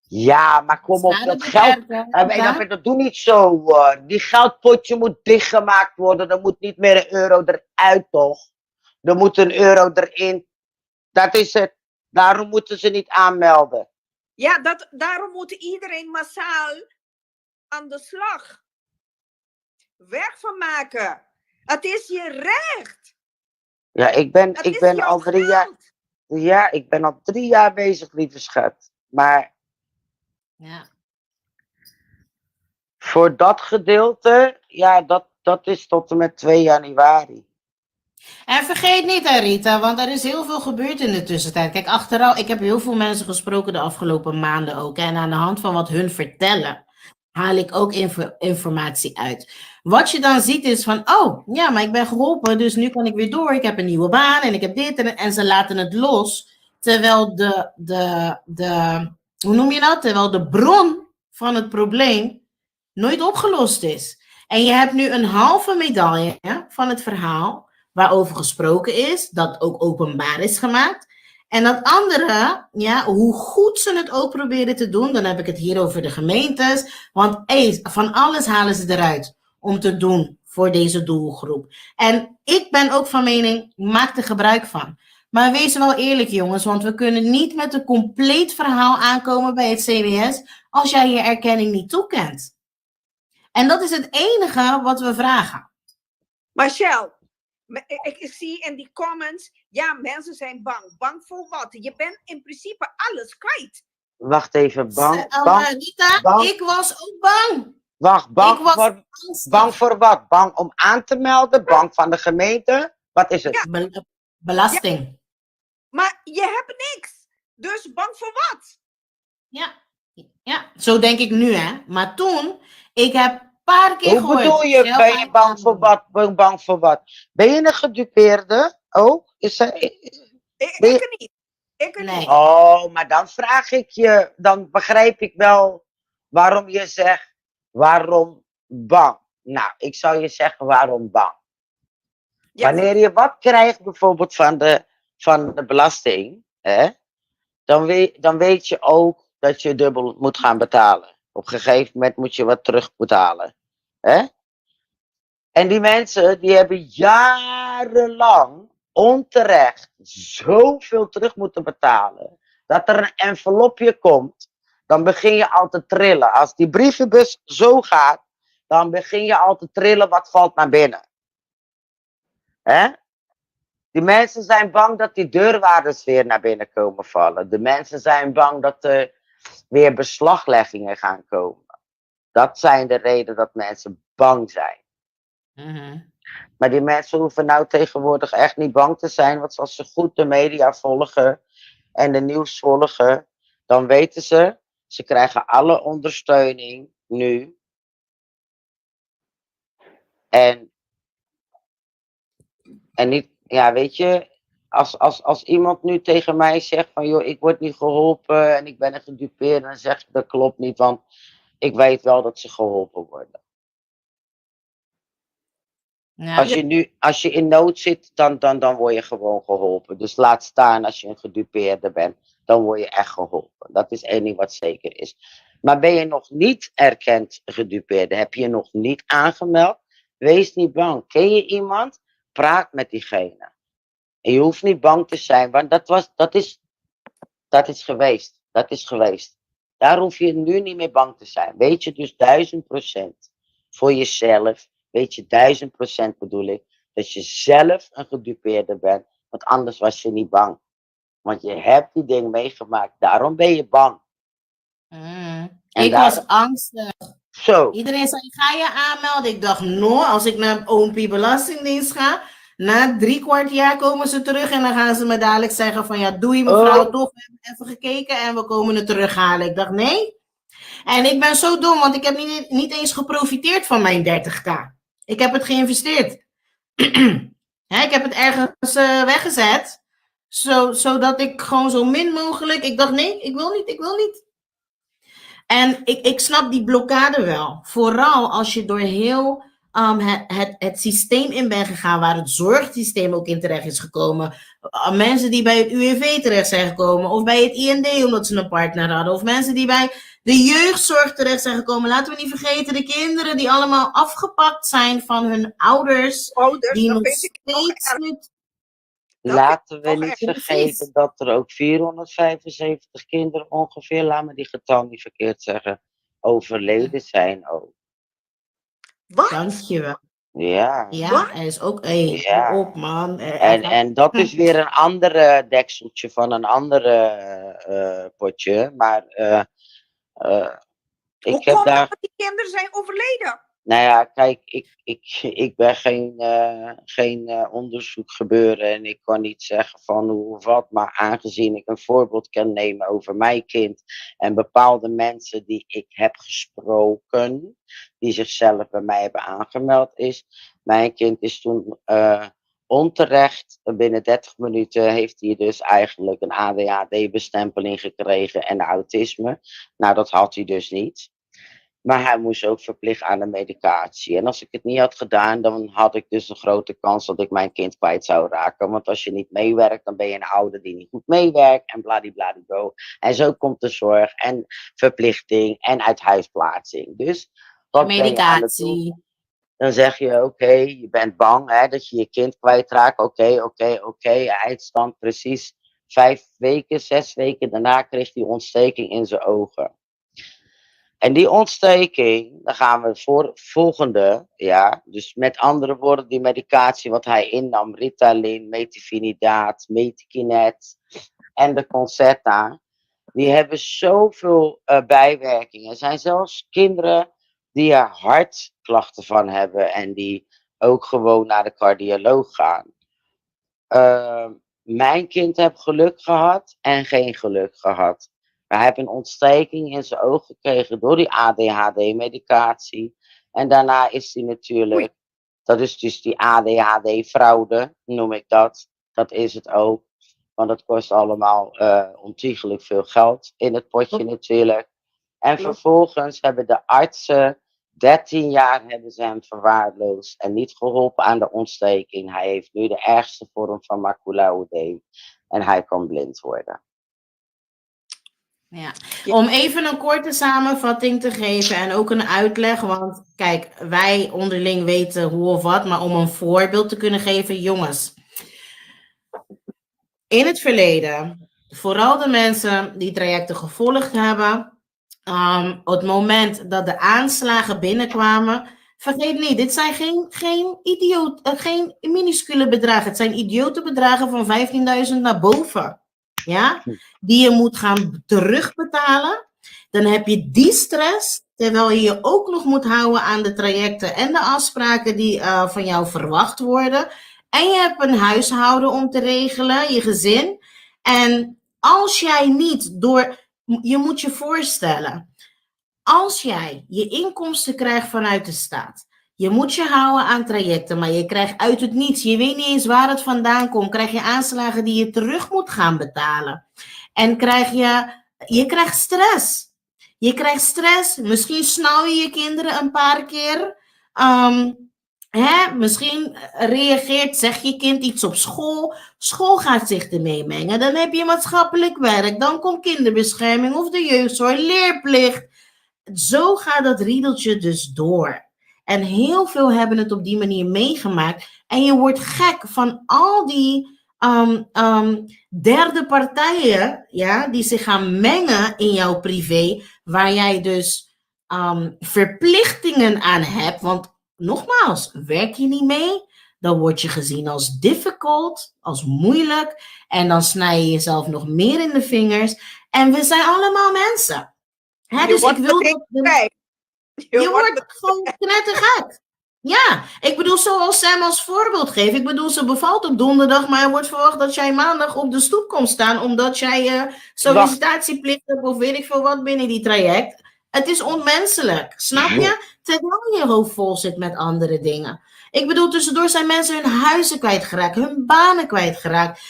Ja, maar kom op, Snelle dat geld. beperken, Dat doe niet zo hoor. Die geldpotje moet dichtgemaakt worden. Er moet niet meer een euro eruit, toch? Er moet een euro erin. Dat is het. Daarom moeten ze niet aanmelden. Ja, daarom moet iedereen massaal aan de slag. Weg van maken. Het is je recht. Ja, ik Het ben is al jouw 3 jaar. geld. Ja, ik ben al 3 jaar bezig, lieve schat. Maar Ja. Voor dat gedeelte, ja, dat is tot en met 2 januari. En vergeet niet, hè, Rita, want er is heel veel gebeurd in de tussentijd. Kijk, achteraf, ik heb heel veel mensen gesproken de afgelopen maanden ook. En aan de hand van wat hun vertellen, haal ik ook informatie uit. Wat je dan ziet is van, oh, ja, maar ik ben geholpen, dus nu kan ik weer door. Ik heb een nieuwe baan en ik heb dit en ze laten het los. Terwijl hoe noem je dat? Terwijl de bron van het probleem nooit opgelost is. En je hebt nu een halve medaille van het verhaal waarover gesproken is, dat ook openbaar is gemaakt. En dat andere, ja, hoe goed ze het ook proberen te doen, dan heb ik het hier over de gemeentes, want van alles halen ze eruit om te doen voor deze doelgroep. En ik ben ook van mening, maak er gebruik van. Maar wees wel eerlijk, jongens, want we kunnen niet met een compleet verhaal aankomen bij het CBS als jij je erkenning niet toekent. En dat is het enige wat we vragen. Marcel, ik zie in die comments, ja, mensen zijn bang. Bang voor wat? Je bent in principe alles kwijt. Wacht even, bang, Rita, bang. ik was ook bang. Wacht, angstig. bang voor wat? Bang om aan te melden? Bang van de gemeente? Wat is het? Ja. Belasting. Ja. Maar je hebt niks. Dus bang voor wat? Ja, zo denk ik nu, hè. Maar toen, ik heb een paar keer Hoe gehoord. bedoel je, ben je bang voor wat? Bang voor wat? Ben je een gedupeerde ook? Ik niet. Nee. Oh, maar dan vraag ik je, dan begrijp ik wel waarom je zegt, waarom bang? Nou, ik zou je zeggen, waarom bang? Ja. Wanneer je wat krijgt bijvoorbeeld van de belasting, hè, dan weet je ook dat je dubbel moet gaan betalen. Op een gegeven moment moet je wat terugbetalen. Hè? En die mensen die hebben jarenlang onterecht zoveel terug moeten betalen, dat er een envelopje komt, dan begin je al te trillen. Als die brievenbus zo gaat, dan begin je al te trillen, wat valt naar binnen. Hè? Die mensen zijn bang dat die deurwaarders weer naar binnen komen vallen. De mensen zijn bang dat er weer beslagleggingen gaan komen. Dat zijn de redenen dat mensen bang zijn. Mm-hmm. Maar die mensen hoeven nou tegenwoordig echt niet bang te zijn. Want als ze goed de media volgen en de nieuws volgen, dan weten ze krijgen alle ondersteuning nu. En niet, ja, weet je, als iemand nu tegen mij zegt van, joh, ik word niet geholpen en ik ben een gedupeerd, dan zeg ik, dat klopt niet, want ik weet wel dat ze geholpen worden. Ja. Als je in nood zit, dan word je gewoon geholpen. Dus laat staan als je een gedupeerde bent, dan word je echt geholpen. Dat is één ding wat zeker is. Maar ben je nog niet erkend gedupeerde, heb je nog niet aangemeld, wees niet bang. Ken je iemand? Praat met diegene. En je hoeft niet bang te zijn, want dat is geweest. Dat is geweest. Daar hoef je nu niet meer bang te zijn. Weet je dus 1000% voor jezelf. Weet je 1000% bedoel ik. Dat je zelf een gedupeerde bent. Want anders was je niet bang. Want je hebt die ding meegemaakt. Daarom ben je bang. Ik was angstig. Zo. Iedereen zei, ga je aanmelden? Ik dacht, no, als ik naar OMP Belastingdienst ga, na 3/4 jaar komen ze terug en dan gaan ze me dadelijk zeggen van, ja, doei mevrouw, toch, we hebben even gekeken en we komen het terughalen. Ik dacht, nee. En ik ben zo dom, want ik heb niet eens geprofiteerd van mijn 30k. Ik heb het geïnvesteerd. Ik heb het ergens weggezet, zodat ik gewoon zo min mogelijk, ik dacht, nee, ik wil niet. En ik snap die blokkade wel. Vooral als je door heel het systeem in bent gegaan, waar het zorgsysteem ook in terecht is gekomen. Mensen die bij het UWV terecht zijn gekomen, of bij het IND omdat ze een partner hadden, of mensen die bij de jeugdzorg terecht zijn gekomen. Laten we niet vergeten, de kinderen die allemaal afgepakt zijn van hun ouders. Die nog steeds niet... Laten we niet vergeten dat er ook 475 kinderen ongeveer, laat me die getal niet verkeerd zeggen, overleden zijn ook. Wat? Dankjewel. Ja. Ja, er is ook op man. En dat is weer een andere dekseltje van een andere potje. Maar Ik Hoe heb komt het daar, dat die kinderen zijn overleden? nou ja, kijk, ik ben geen onderzoek gebeuren en ik kan niet zeggen van hoe of wat, maar aangezien ik een voorbeeld kan nemen over mijn kind en bepaalde mensen die ik heb gesproken, die zichzelf bij mij hebben aangemeld, is mijn kind is toen onterecht, binnen 30 minuten heeft hij dus eigenlijk een ADHD-bestempeling gekregen en autisme. Nou, dat had hij dus niet. Maar hij moest ook verplicht aan de medicatie. En als ik het niet had gedaan, dan had ik dus een grote kans dat ik mijn kind kwijt zou raken. Want als je niet meewerkt, dan ben je een ouder die niet goed meewerkt en bladibladiblo. En zo komt de zorg en verplichting en uithuisplaatsing. Dus wat ben je aan het doen? Medicatie. Dan zeg je, oké, je bent bang hè, dat je je kind kwijtraakt. Oké. Eindstand precies 5 weken, 6 weken daarna kreeg hij ontsteking in zijn ogen. En die ontsteking, dan gaan we voor het volgende, ja, dus met andere woorden, die medicatie wat hij innam, Ritalin, Metivinidaat, Metikinet en de Concerta, die hebben zoveel bijwerkingen. Er zijn zelfs kinderen die er hartklachten van hebben en die ook gewoon naar de cardioloog gaan. Mijn kind heeft geluk gehad en geen geluk gehad. Hij heeft een ontsteking in zijn oog gekregen door die ADHD-medicatie. En daarna is hij natuurlijk, dat is dus die ADHD-fraude, noem ik dat. Dat is het ook, want het kost allemaal ontiegelijk veel geld in het potje natuurlijk. En vervolgens hebben de artsen 13 jaar hebben ze hem verwaarloosd en niet geholpen aan de ontsteking. Hij heeft nu de ergste vorm van macula-oedeem en hij kan blind worden. Ja. Om even een korte samenvatting te geven en ook een uitleg, want kijk, wij onderling weten hoe of wat, maar om een voorbeeld te kunnen geven, jongens. In het verleden, vooral de mensen die trajecten gevolgd hebben, op het moment dat de aanslagen binnenkwamen, vergeet niet, dit zijn geen minuscule bedragen. Het zijn idiote bedragen van 15.000 naar boven. Ja? Die je moet gaan terugbetalen. Dan heb je die stress, terwijl je je ook nog moet houden aan de trajecten en de afspraken die van jou verwacht worden. En je hebt een huishouden om te regelen, je gezin. En als jij niet je moet je voorstellen, als jij je inkomsten krijgt vanuit de staat, je moet je houden aan trajecten, maar je krijgt uit het niets, je weet niet eens waar het vandaan komt, krijg je aanslagen die je terug moet gaan betalen. En je krijgt stress. Je krijgt stress, misschien snauw je je kinderen een paar keer. Misschien zeg je kind iets op school. School gaat zich ermee mengen. Dan heb je maatschappelijk werk. Dan komt kinderbescherming of de jeugdzorg, leerplicht. Zo gaat dat riedeltje dus door. En heel veel hebben het op die manier meegemaakt. En je wordt gek van al die derde partijen, ja, die zich gaan mengen in jouw privé, waar jij dus verplichtingen aan hebt. Want nogmaals, werk je niet mee, dan word je gezien als difficult, als moeilijk. En dan snij je jezelf nog meer in de vingers. En we zijn allemaal mensen. Dus ik wil je wordt gewoon knettergek. Ja, ik bedoel, zoals Sam als voorbeeld geeft. Ik bedoel, ze bevalt op donderdag, maar er wordt verwacht dat jij maandag op de stoep komt staan, omdat jij sollicitatieplicht hebt of weet ik veel wat binnen die traject. Het is onmenselijk, snap je? Terwijl je hoofd vol zit met andere dingen. Ik bedoel, tussendoor zijn mensen hun huizen kwijtgeraakt, hun banen kwijtgeraakt.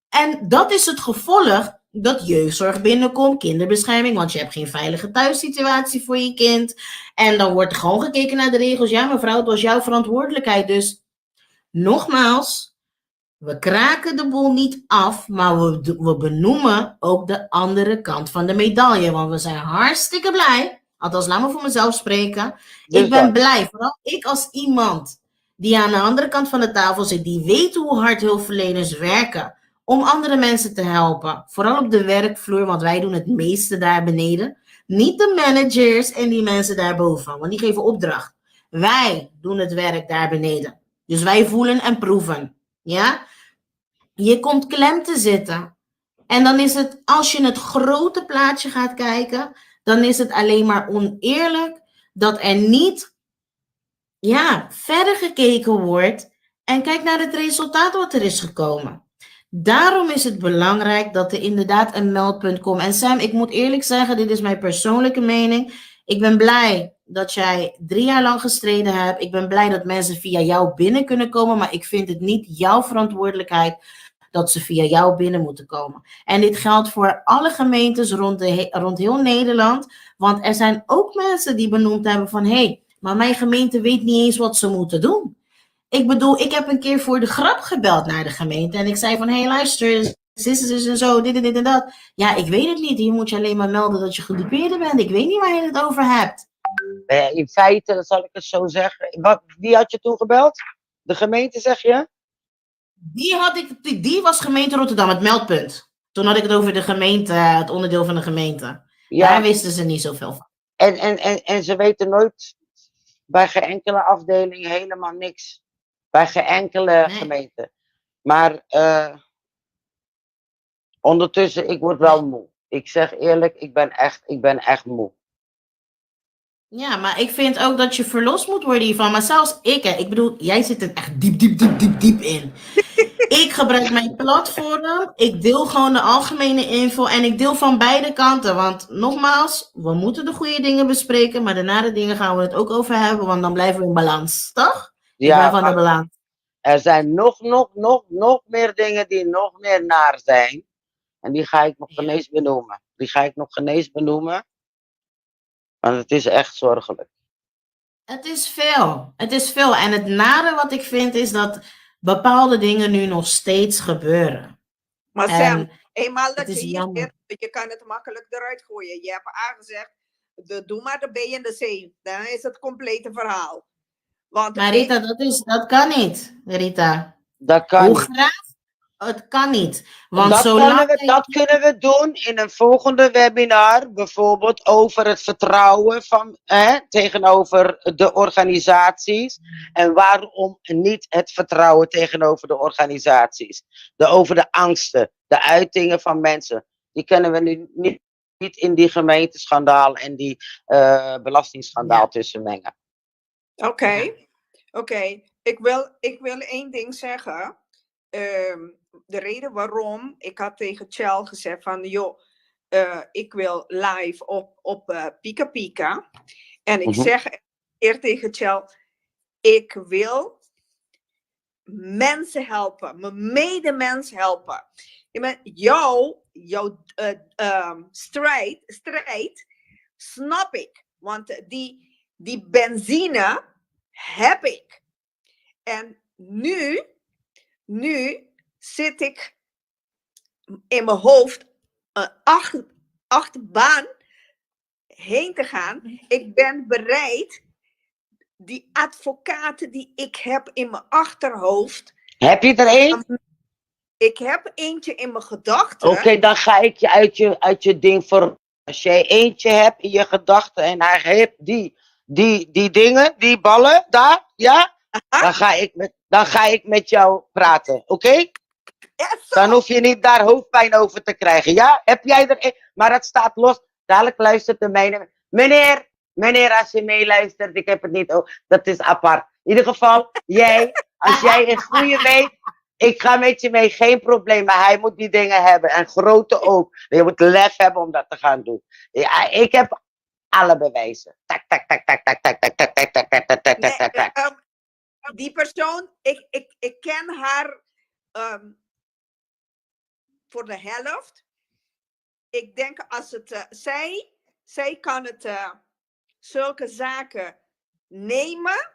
En dat is het gevolg dat jeugdzorg binnenkomt, kinderbescherming, want je hebt geen veilige thuissituatie voor je kind. En dan wordt er gewoon gekeken naar de regels. Ja, mevrouw, het was jouw verantwoordelijkheid. Dus nogmaals, we kraken de boel niet af, maar we benoemen ook de andere kant van de medaille. Want we zijn hartstikke blij, althans laat me voor mezelf spreken. Dus ik ben blij, vooral ik als iemand die aan de andere kant van de tafel zit, die weet hoe hard hulpverleners werken om andere mensen te helpen. Vooral op de werkvloer, want wij doen het meeste daar beneden. Niet de managers en die mensen daarboven, want die geven opdracht. Wij doen het werk daar beneden. Dus wij voelen en proeven. Ja? Je komt klem te zitten. En dan is het, als je het grote plaatje gaat kijken, dan is het alleen maar oneerlijk dat er niet verder gekeken wordt en kijk naar het resultaat wat er is gekomen. Daarom is het belangrijk dat er inderdaad een meldpunt komt. En Sam, ik moet eerlijk zeggen, dit is mijn persoonlijke mening. Ik ben blij dat jij 3 jaar lang gestreden hebt. Ik ben blij dat mensen via jou binnen kunnen komen, maar ik vind het niet jouw verantwoordelijkheid dat ze via jou binnen moeten komen. En dit geldt voor alle gemeentes rond heel Nederland, want er zijn ook mensen die benoemd hebben van, hé, maar mijn gemeente weet niet eens wat ze moeten doen. Ik bedoel, ik heb een keer voor de grap gebeld naar de gemeente en ik zei van, hé, luister, zus en zo, dit en dit en dat. Ja, ik weet het niet. Hier moet je alleen maar melden dat je gedupeerde bent. Ik weet niet waar je het over hebt. In feite, zal ik het zo zeggen. Wie had je toen gebeld? De gemeente, zeg je? Die was gemeente Rotterdam, het meldpunt. Toen had ik het over de gemeente, het onderdeel van de gemeente. Ja. Daar wisten ze niet zoveel van. En ze weten nooit bij geen enkele afdeling helemaal niks. Bij geen enkele gemeente. Maar ondertussen, ik word wel moe. Ik zeg eerlijk, ik ben echt moe. Ja, maar ik vind ook dat je verlost moet worden hiervan. Maar zelfs ik bedoel, jij zit er echt diep in. Ik gebruik mijn platform, ik deel gewoon de algemene info en ik deel van beide kanten. Want nogmaals, we moeten de goede dingen bespreken, maar de nare dingen gaan we het ook over hebben, want dan blijven we in balans, toch? Ja, ik ben van de balans. Er zijn nog meer dingen die nog meer naar zijn. En die ga ik nog ineens benoemen. Want het is echt zorgelijk. Het is veel. En het nare wat ik vind is dat bepaalde dingen nu nog steeds gebeuren. Maar Sam, eenmaal dat het is je hier jammer. zit, je kan het makkelijk eruit gooien. Je hebt aangezegd, doe maar de B en de C. Dan is het complete verhaal. Want Maar Rita, dat kan niet, Rita. Dat kan Hoe niet. graag? Het kan niet. Want Dat kunnen we doen in een volgende webinar, bijvoorbeeld over het vertrouwen tegenover de organisaties. En waarom niet het vertrouwen tegenover de organisaties. Over de angsten, de uitingen van mensen. Die kunnen we nu niet in die gemeenteschandaal en die belastingsschandaal tussen mengen. Oké. Ik wil één ding zeggen. De reden waarom, ik had tegen Chel gezegd van, joh, ik wil live op Pika Pika. En ik zeg eerst tegen Chel, ik wil mensen helpen, mijn medemens helpen. Jouw strijd, snap ik. Want die benzine heb ik. En nu zit ik in mijn hoofd achterbaan heen te gaan. Ik ben bereid die advocaten die ik heb in mijn achterhoofd. Heb je er één? Ik heb eentje in mijn gedachten. Oké, dan ga ik je uit je ding voor. Als jij eentje hebt in je gedachten en hij heeft die dingen, die ballen daar, ja? Dan ga ik met jou praten, oké? Dan hoef je niet daar hoofdpijn over te krijgen, ja? Heb jij er één? Maar het staat los. Dadelijk luistert de mijne. Meneer, als je meeluistert, ik heb het niet over. Dat is apart. In ieder geval, als jij een goede weet, ik ga met je mee, geen probleem. Maar hij moet die dingen hebben. En grote ook. Je moet lef hebben om dat te gaan doen. Ja, ik heb alle bewijzen. Tak. Die persoon, ik ken haar voor de helft. Ik denk als het zij kan het zulke zaken nemen,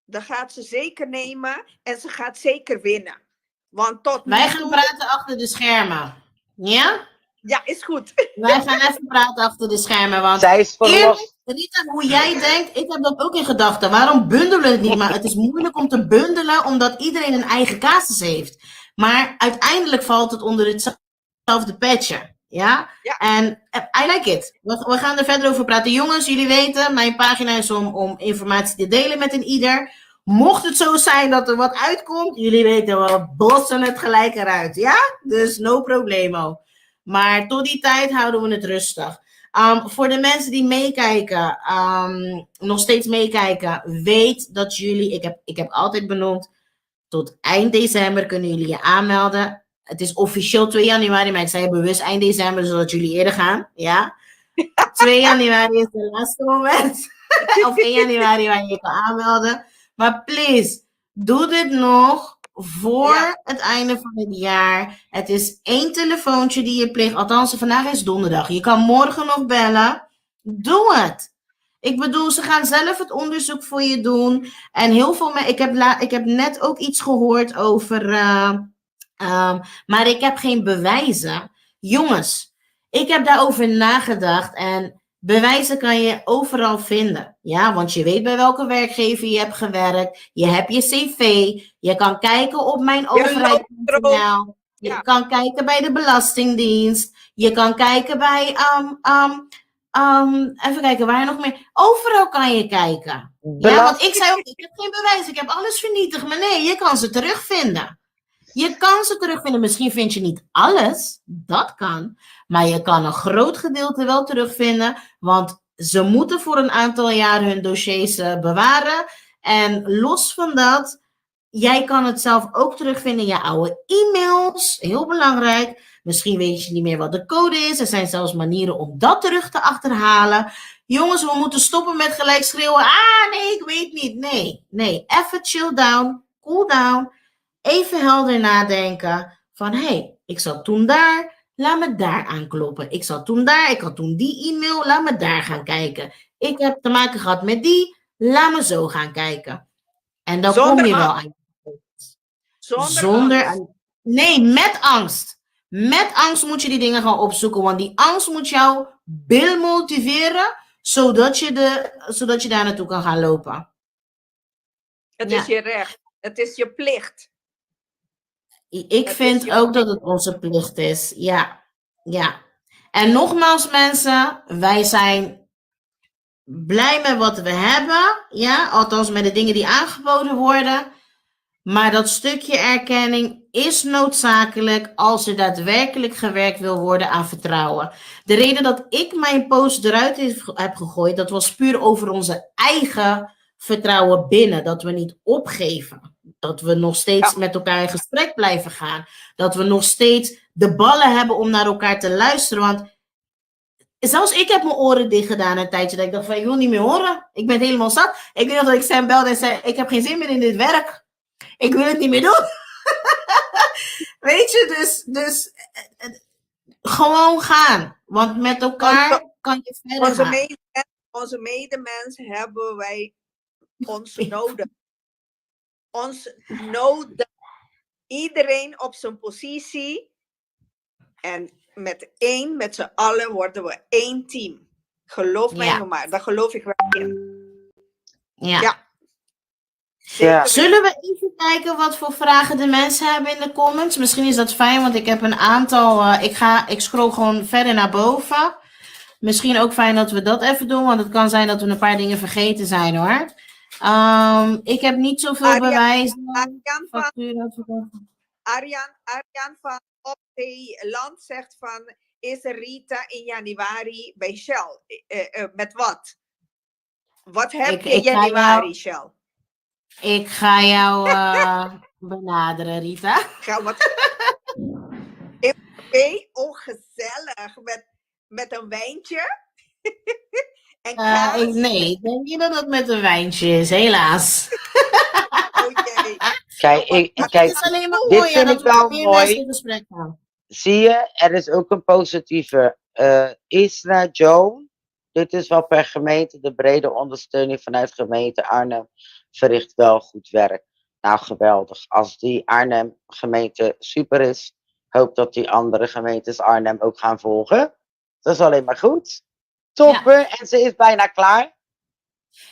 dan gaat ze zeker nemen en ze gaat zeker winnen. Want wij gaan praten achter de schermen. Ja? Ja, is goed. Wij gaan even praten achter de schermen. Want zij is verlost. Rita, hoe jij denkt, ik heb dat ook in gedachten. Waarom bundelen we het niet? Maar het is moeilijk om te bundelen, omdat iedereen een eigen casus heeft. Maar uiteindelijk valt het onder hetzelfde petje. Ja? En I like it. We gaan er verder over praten. Jongens, jullie weten, mijn pagina is om informatie te delen met een ieder. Mocht het zo zijn dat er wat uitkomt, jullie weten, we bossen het gelijk eruit. Ja? Dus no problemo. Maar tot die tijd houden we het rustig. Voor de mensen die meekijken, nog steeds meekijken, weet dat jullie, ik heb altijd benoemd, tot eind december kunnen jullie je aanmelden. Het is officieel 2 januari, maar ik zei bewust eind december, zodat jullie eerder gaan. Ja? 2 januari is de laatste moment. Of 1 januari waar je je kan aanmelden. Maar please, doe dit nog voor het einde van het jaar. Het is 1 telefoontje die je pleegt. Althans, vandaag is donderdag. Je kan morgen nog bellen. Doe het. Ik bedoel, ze gaan zelf het onderzoek voor je doen. En heel veel ik heb net ook iets gehoord over... maar ik heb geen bewijzen. Jongens, ik heb daarover nagedacht. En bewijzen kan je overal vinden. Ja, want je weet bij welke werkgever je hebt gewerkt. Je hebt je cv. Je kan kijken op mijn overheid.nl. Je kan kijken bij de Belastingdienst. Je kan kijken bij... even kijken, waar nog meer? Overal kan je kijken. Ja, want ik zei ook, ik heb geen bewijs, ik heb alles vernietigd. Maar nee, je kan ze terugvinden. Je kan ze terugvinden. Misschien vind je niet alles, dat kan. Maar je kan een groot gedeelte wel terugvinden. Want ze moeten voor een aantal jaar hun dossiers bewaren. En los van dat, jij kan het zelf ook terugvinden in je oude e-mails. Heel belangrijk. Misschien weet je niet meer wat de code is. Er zijn zelfs manieren om dat terug te achterhalen. Jongens, we moeten stoppen met gelijk schreeuwen. Ah, nee, ik weet niet. Nee. Even chill down. Cool down. Even helder nadenken. Van, hey, ik zat toen daar. Laat me daar aankloppen. Ik zat toen daar. Ik had toen die e-mail. Laat me daar gaan kijken. Ik heb te maken gehad met die. Laat me zo gaan kijken. En dan kom je wel aan. Zonder angst. Nee, met angst. Met angst moet je die dingen gaan opzoeken. Want die angst moet jou bil motiveren. Zodat je daar naartoe kan gaan lopen. Het is je recht. Het is je plicht. Ik vind ook dat het onze plicht is. Ja. En nogmaals mensen, wij zijn blij met wat we hebben. Ja, althans met de dingen die aangeboden worden. Maar dat stukje erkenning is noodzakelijk als er daadwerkelijk gewerkt wil worden aan vertrouwen. De reden dat ik mijn post eruit heb gegooid, dat was puur over onze eigen vertrouwen binnen. Dat we niet opgeven. Dat we nog steeds met elkaar in gesprek blijven gaan. Dat we nog steeds de ballen hebben om naar elkaar te luisteren. Want zelfs ik heb mijn oren dicht gedaan een tijdje. Dat ik dacht van, ik wil niet meer horen. Ik ben helemaal zat. Ik weet nog dat ik Sam belde en zei, ik heb geen zin meer in dit werk. Ik wil het niet meer doen. Weet je, dus gewoon gaan. Want met elkaar kan je verder gaan. Onze medemens hebben wij ons nodig. Ons nodig. Iedereen op zijn positie. En met z'n allen worden we 1 team. Geloof mij maar. Daar geloof ik wel in. Ja. Zullen we even kijken wat voor vragen de mensen hebben in de comments? Misschien is dat fijn, want ik heb een aantal... ik scroll gewoon verder naar boven. Misschien ook fijn dat we dat even doen, want het kan zijn dat we een paar dingen vergeten zijn, hoor. Ik heb niet zoveel bewijzen. Arjan van Op de Land zegt van... Is Rita in januari bij Shell? Met wat? Wat heb je in januari, Shell? Ik ga jou benaderen, Rita. Gezellig. Met een wijntje. Nee, ik denk niet dat het met een wijntje is, helaas. Kijk, het is alleen maar dit mooi vind ik wel mooi. In gesprek gaan. Zie je, er is ook een positieve. Isra Joan, dit is wel per gemeente. De brede ondersteuning vanuit gemeente Arnhem verricht wel goed werk. Nou, geweldig. Als die Arnhem gemeente super is, hoop dat die andere gemeentes Arnhem ook gaan volgen. Dat is alleen maar goed. Topper, en ze is bijna klaar.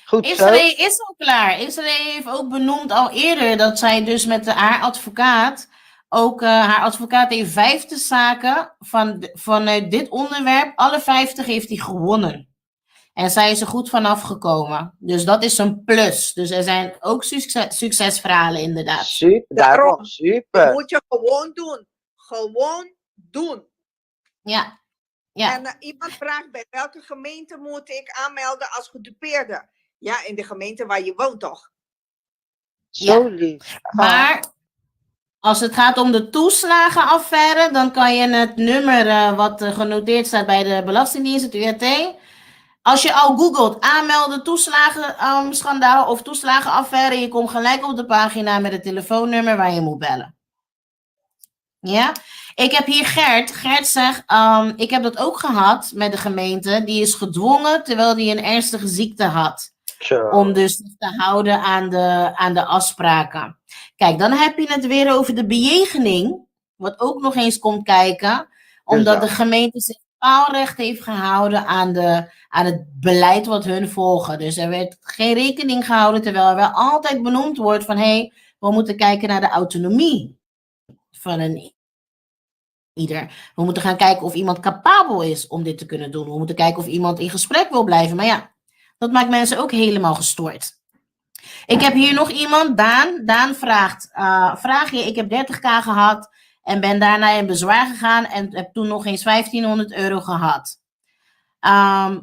Goed zo. Israël is al klaar. Israël heeft ook benoemd al eerder dat zij dus met haar advocaat, haar advocaat heeft 50 zaken vanuit dit onderwerp. Alle 50 heeft hij gewonnen. En zij is er goed vanaf gekomen. Dus dat is een plus. Dus er zijn ook succesverhalen inderdaad. Super, daarom super. Dat moet je gewoon doen. Gewoon doen. Ja. Ja. En iemand vraagt bij welke gemeente moet ik aanmelden als gedupeerde? Ja, in de gemeente waar je woont toch? Zo lief. Maar als het gaat om de toeslagenaffaire, dan kan je het nummer wat genoteerd staat bij de Belastingdienst, het UWT. Als je al googelt aanmelden toeslagenschandaal of toeslagenaffaire, je komt gelijk op de pagina met het telefoonnummer waar je moet bellen. Ja, ik heb hier Gert. Gert zegt, ik heb dat ook gehad met de gemeente. Die is gedwongen terwijl die een ernstige ziekte had. Zo. Om dus te houden aan de afspraken. Kijk, dan heb je het weer over de bejegening. Wat ook nog eens komt kijken. Omdat de gemeente zich paalrecht heeft gehouden aan het beleid wat hun volgen. Dus er werd geen rekening gehouden. Terwijl er wel altijd benoemd wordt van... Hey, we moeten kijken naar de autonomie van een ieder. We moeten gaan kijken of iemand capabel is om dit te kunnen doen. We moeten kijken of iemand in gesprek wil blijven. Maar ja, dat maakt mensen ook helemaal gestoord. Ik heb hier nog iemand, Daan. Daan vraagt, ik heb 30k gehad en ben daarna in bezwaar gegaan en heb toen nog eens €1500 gehad.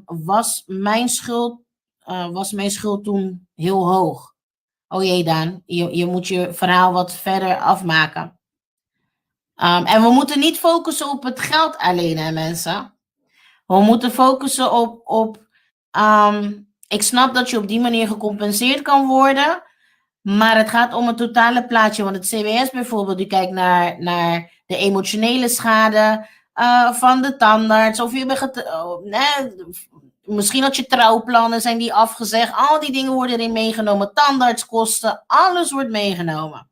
Was mijn schuld toen heel hoog? Oh jee, Daan, je moet je verhaal wat verder afmaken. En we moeten niet focussen op het geld alleen, hè, mensen. We moeten focussen op ik snap dat je op die manier gecompenseerd kan worden, maar het gaat om het totale plaatje. Want het CBS bijvoorbeeld, die kijkt naar de emotionele schade van de tandarts. Of je misschien had je trouwplannen, zijn die afgezegd. Al die dingen worden erin meegenomen. Tandartskosten, alles wordt meegenomen.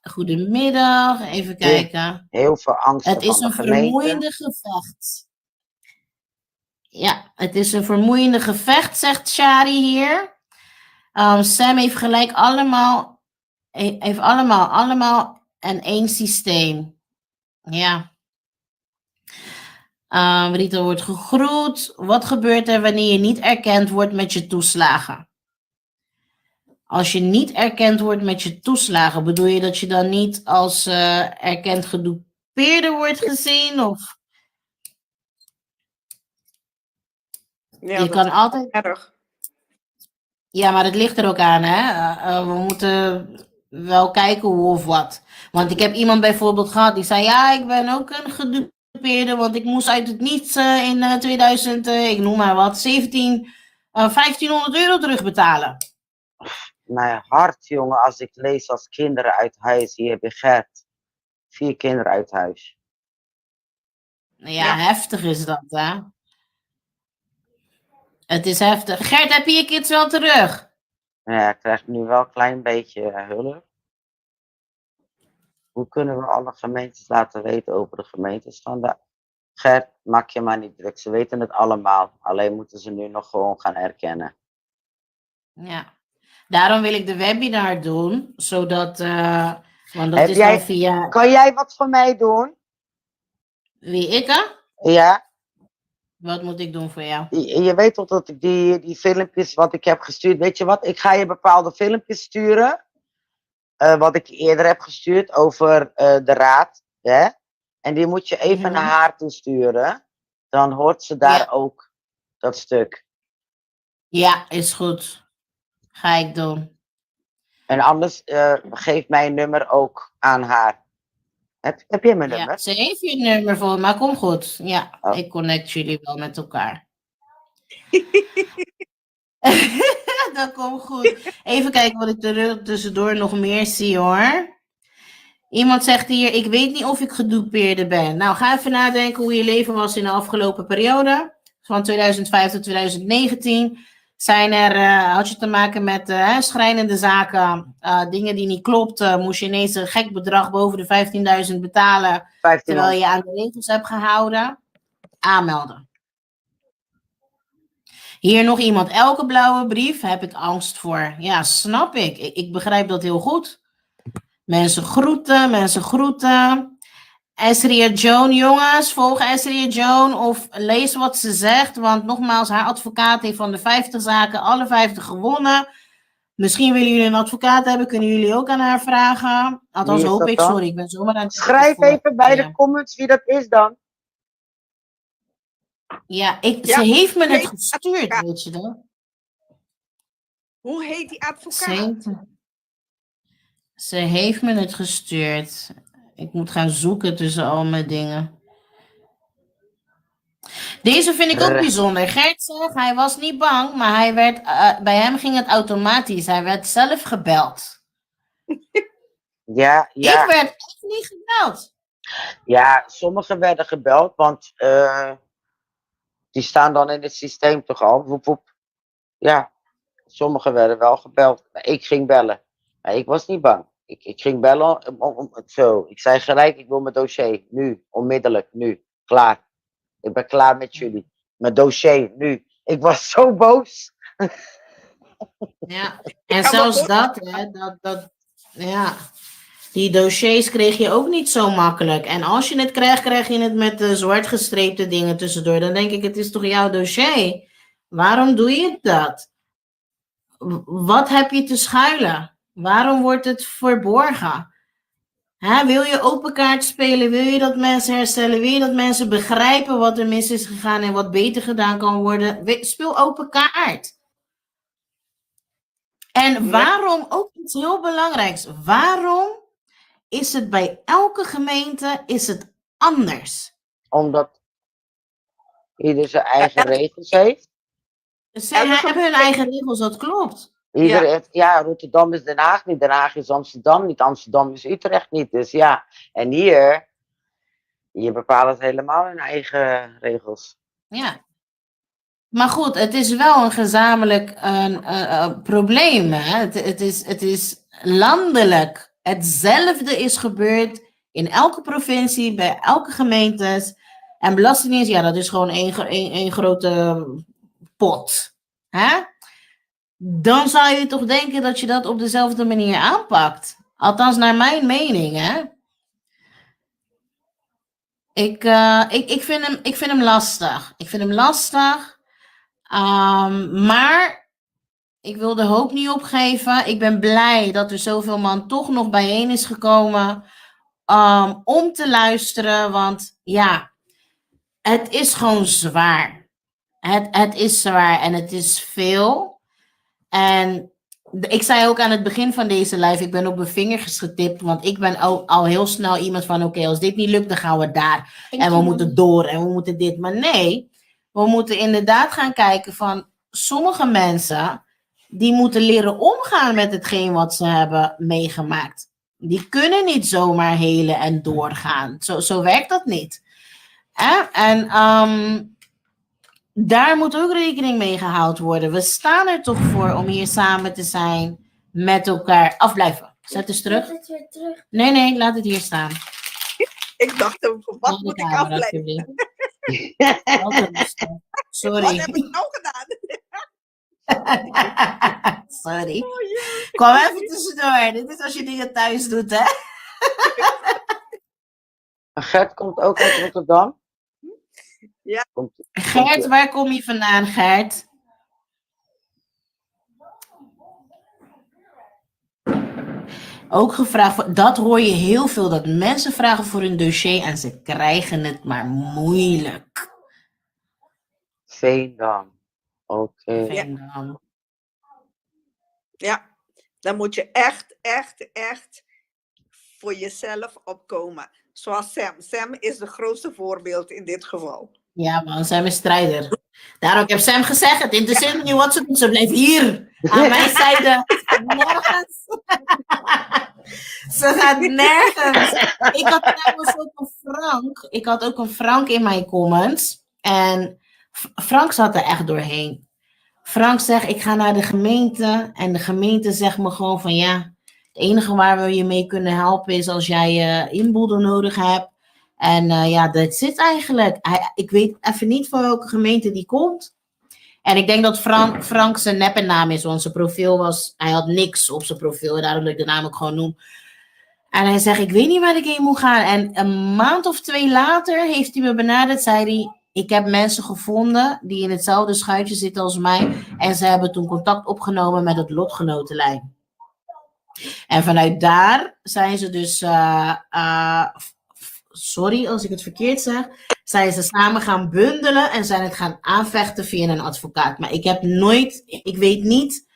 Goedemiddag, even kijken. Heel veel angst. Het is een vermoeiende gevecht. Ja, het is een vermoeiende gevecht, zegt Shari hier. Sam heeft gelijk allemaal en één systeem. Ja. Rita wordt gegroet. Wat gebeurt er wanneer je niet erkend wordt met je toeslagen? Als je niet erkend wordt met je toeslagen, bedoel je dat je dan niet als erkend gedupeerde wordt gezien? Of? Ja, Je kan altijd... erg. Ja, maar het ligt er ook aan, hè. We moeten wel kijken hoe of wat. Want ik heb iemand bijvoorbeeld gehad die zei... Ja, ik ben ook een gedupeerde, want ik moest uit het niets in 2000, ik noem maar wat, 1500 euro terugbetalen. Mijn hart, jongen, als ik lees als kinderen uit huis. Hier heb je Gert. 4 kinderen uit huis. Ja, heftig is dat, hè. Het is heftig. Gert, heb je je kids wel terug? Ja, ik krijg nu wel een klein beetje hulp. Hoe kunnen we alle gemeentes laten weten over de gemeenteschandaal? Gert, maak je maar niet druk. Ze weten het allemaal. Alleen moeten ze nu nog gewoon gaan erkennen. Ja. Daarom wil ik de webinar doen. Zodat... want dat Heb is jij- dan via... Kan jij wat voor mij doen? Wie, ik, hè? Ja? Wat moet ik doen voor jou? Je weet toch dat ik die filmpjes wat ik heb gestuurd. Weet je wat? Ik ga je bepaalde filmpjes sturen. Wat ik eerder heb gestuurd over de raad. Hè? En die moet je even naar haar toesturen. Dan hoort ze daar ook dat stuk. Ja, is goed. Ga ik doen. En anders geef mijn nummer ook aan haar. Heb je mijn Ja, nummer? ze heeft je nummer voor, maar kom goed. Ja, Oh. ik connect jullie wel met elkaar. Dat komt goed. Even kijken wat ik er tussendoor nog meer zie, hoor. Iemand zegt hier, ik weet niet of ik gedupeerde ben. Nou, ga even nadenken hoe je leven was in de afgelopen periode. Van 2005 tot 2019. Had je te maken met schrijnende zaken, dingen die niet klopten. Moest je ineens een gek bedrag boven de 15.000 betalen. 1500. Terwijl je aan de regels hebt gehouden. Aanmelden. Hier nog iemand. Elke blauwe brief heb ik angst voor. Ja, snap ik. Ik begrijp dat heel goed. Mensen groeten. Esria Joan, jongens, volg Esria Joan of lees wat ze zegt. Want nogmaals, haar advocaat heeft van de 50 zaken alle 50 gewonnen. Misschien willen jullie een advocaat hebben, kunnen jullie ook aan haar vragen. Althans Wie is hoop dat ik, dan? sorry, ik ben zomaar aan het Schrijf voor- even bij ja. de comments wie dat is dan. Ja, Ja, ze heeft me het heet gestuurd, advocaat. weet je dat? Hoe heet die Ze advocaat? heeft, ze heeft me het gestuurd. Ik moet gaan zoeken tussen al mijn dingen. Deze vind ik ook bijzonder. Gert zegt, hij was niet bang, maar hij werd, bij hem ging het automatisch. Hij werd zelf gebeld. Ja, Ik werd echt niet gebeld. ja, sommigen werden gebeld, want die staan dan in het systeem toch al. Woep, woep. Ja, sommigen werden wel gebeld. Maar ik ging bellen. Maar ik was niet bang. Ik ging bellen zo. Ik zei gelijk, ik wil mijn dossier. Nu, onmiddellijk, nu. Klaar. Ik ben klaar met jullie. Mijn dossier, nu. Ik was zo boos. Ja, en kan me zelfs voorstellen. dat, hè, ja. Die dossiers kreeg je ook niet zo makkelijk. En als je het krijgt, krijg je het met de zwart gestreepte dingen tussendoor. Dan denk ik, het is toch jouw dossier? Waarom doe je dat? Wat heb je te schuilen? Waarom wordt het verborgen? Hè, wil je open kaart spelen? Wil je dat mensen herstellen? Wil je dat mensen begrijpen wat er mis is gegaan en wat beter gedaan kan worden? Speel open kaart. En waarom, ook iets heel belangrijks, waarom is het bij elke gemeente anders? Omdat ieder zijn eigen regels heeft. Ze hebben hun eigen regels, dat klopt. Iedereen heeft, ja, Rotterdam is Den Haag niet, Den Haag is Amsterdam niet, Amsterdam is Utrecht niet. Dus ja, en hier bepalen ze helemaal hun eigen regels. Ja. Maar goed, het is wel een gezamenlijk probleem. Hè? Het is landelijk. Hetzelfde is gebeurd in elke provincie, bij elke gemeente. En Belastingdienst, ja, dat is gewoon één grote pot. Hè? Dan zou je toch denken dat je dat op dezelfde manier aanpakt. Althans, naar mijn mening, hè. Ik vind hem lastig. Ik vind hem lastig. Maar ik wil de hoop niet opgeven. Ik ben blij dat er zoveel man toch nog bijeen is gekomen om te luisteren. Want ja, het is gewoon zwaar. Het is zwaar en het is veel. En ik zei ook aan het begin van deze live, ik ben op mijn vingers getipt, want ik ben al heel snel iemand van, oké, als dit niet lukt, dan gaan we daar. En we moeten door en we moeten dit. Maar nee, we moeten inderdaad gaan kijken van sommige mensen, die moeten leren omgaan met hetgeen wat ze hebben meegemaakt. Die kunnen niet zomaar helen en doorgaan. Zo werkt dat niet. En daar moet ook rekening mee gehouden worden. We staan er toch voor om hier samen te zijn, met elkaar. Afblijven. Zet eens terug. Zet het weer terug. Nee, laat het hier staan. Ik dacht, wat Naar de moet ik camera, afleiden? alsjeblieft. Wat Sorry. heb ik nou gedaan? Sorry. Oh, jee. Kom even tussendoor. Dit is als je dingen thuis doet, hè? Gert komt ook uit Rotterdam. Ja. Gert, waar kom je vandaan, Gert? Ook gevraagd, dat hoor je heel veel, dat mensen vragen voor hun dossier en ze krijgen het maar moeilijk. Veendam. Oké. Veendam. Ja, dan moet je echt voor jezelf opkomen. Zoals Sam. Sam is de grootste voorbeeld in dit geval. Ja, man, Sam is strijder. Daarom heb ik Sam gezegd, het interesseert me niet wat ze doen, ze blijven hier, aan mijn zijde. Nergens. Ze gaat nergens. Ik had trouwens ook een Frank. Ik had ook een Frank in mijn comments. En Frank zat er echt doorheen. Frank zegt, ik ga naar de gemeente. En de gemeente zegt me gewoon van ja, het enige waar we je mee kunnen helpen is als jij inboedel nodig hebt. En ja, dat zit eigenlijk. Ik weet even niet van welke gemeente die komt. En ik denk dat Frank zijn neppennaam is, want zijn profiel was, hij had niks op zijn profiel, daarom dat ik de naam ook gewoon noem. En hij zegt, ik weet niet waar ik heen moet gaan. En een maand of 2 later heeft hij me benaderd, zei hij, ik heb mensen gevonden die in hetzelfde schuitje zitten als mij. En ze hebben toen contact opgenomen met het lotgenotenlijn. En vanuit daar zijn ze dus, sorry als ik het verkeerd zeg, zijn ze samen gaan bundelen en zijn het gaan aanvechten via een advocaat. Maar ik weet niet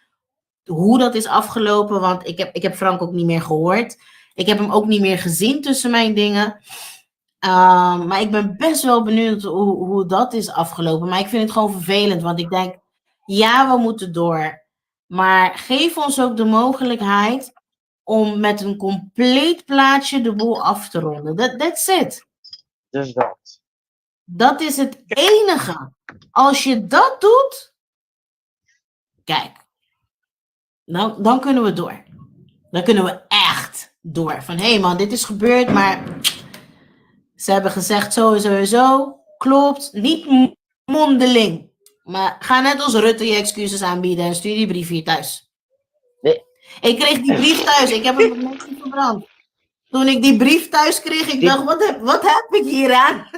hoe dat is afgelopen, want ik heb Frank ook niet meer gehoord. Ik heb hem ook niet meer gezien tussen mijn dingen. Maar ik ben best wel benieuwd hoe dat is afgelopen. Maar ik vind het gewoon vervelend, want ik denk, ja, we moeten door. Maar geef ons ook de mogelijkheid om met een compleet plaatje de boel af te ronden. That's it. Dus dat. Dat is het enige. Als je dat doet, kijk, dan kunnen we door. Dan kunnen we echt door. Van, hé man, dit is gebeurd, maar ze hebben gezegd zo en zo en zo. Klopt, niet mondeling. Maar ga net als Rutte je excuses aanbieden en stuur die brief hier thuis. Nee. Ik kreeg die brief thuis. Ik heb hem met mensen verbrand. Toen ik die brief thuis kreeg, ik dacht, wat heb ik hier aan?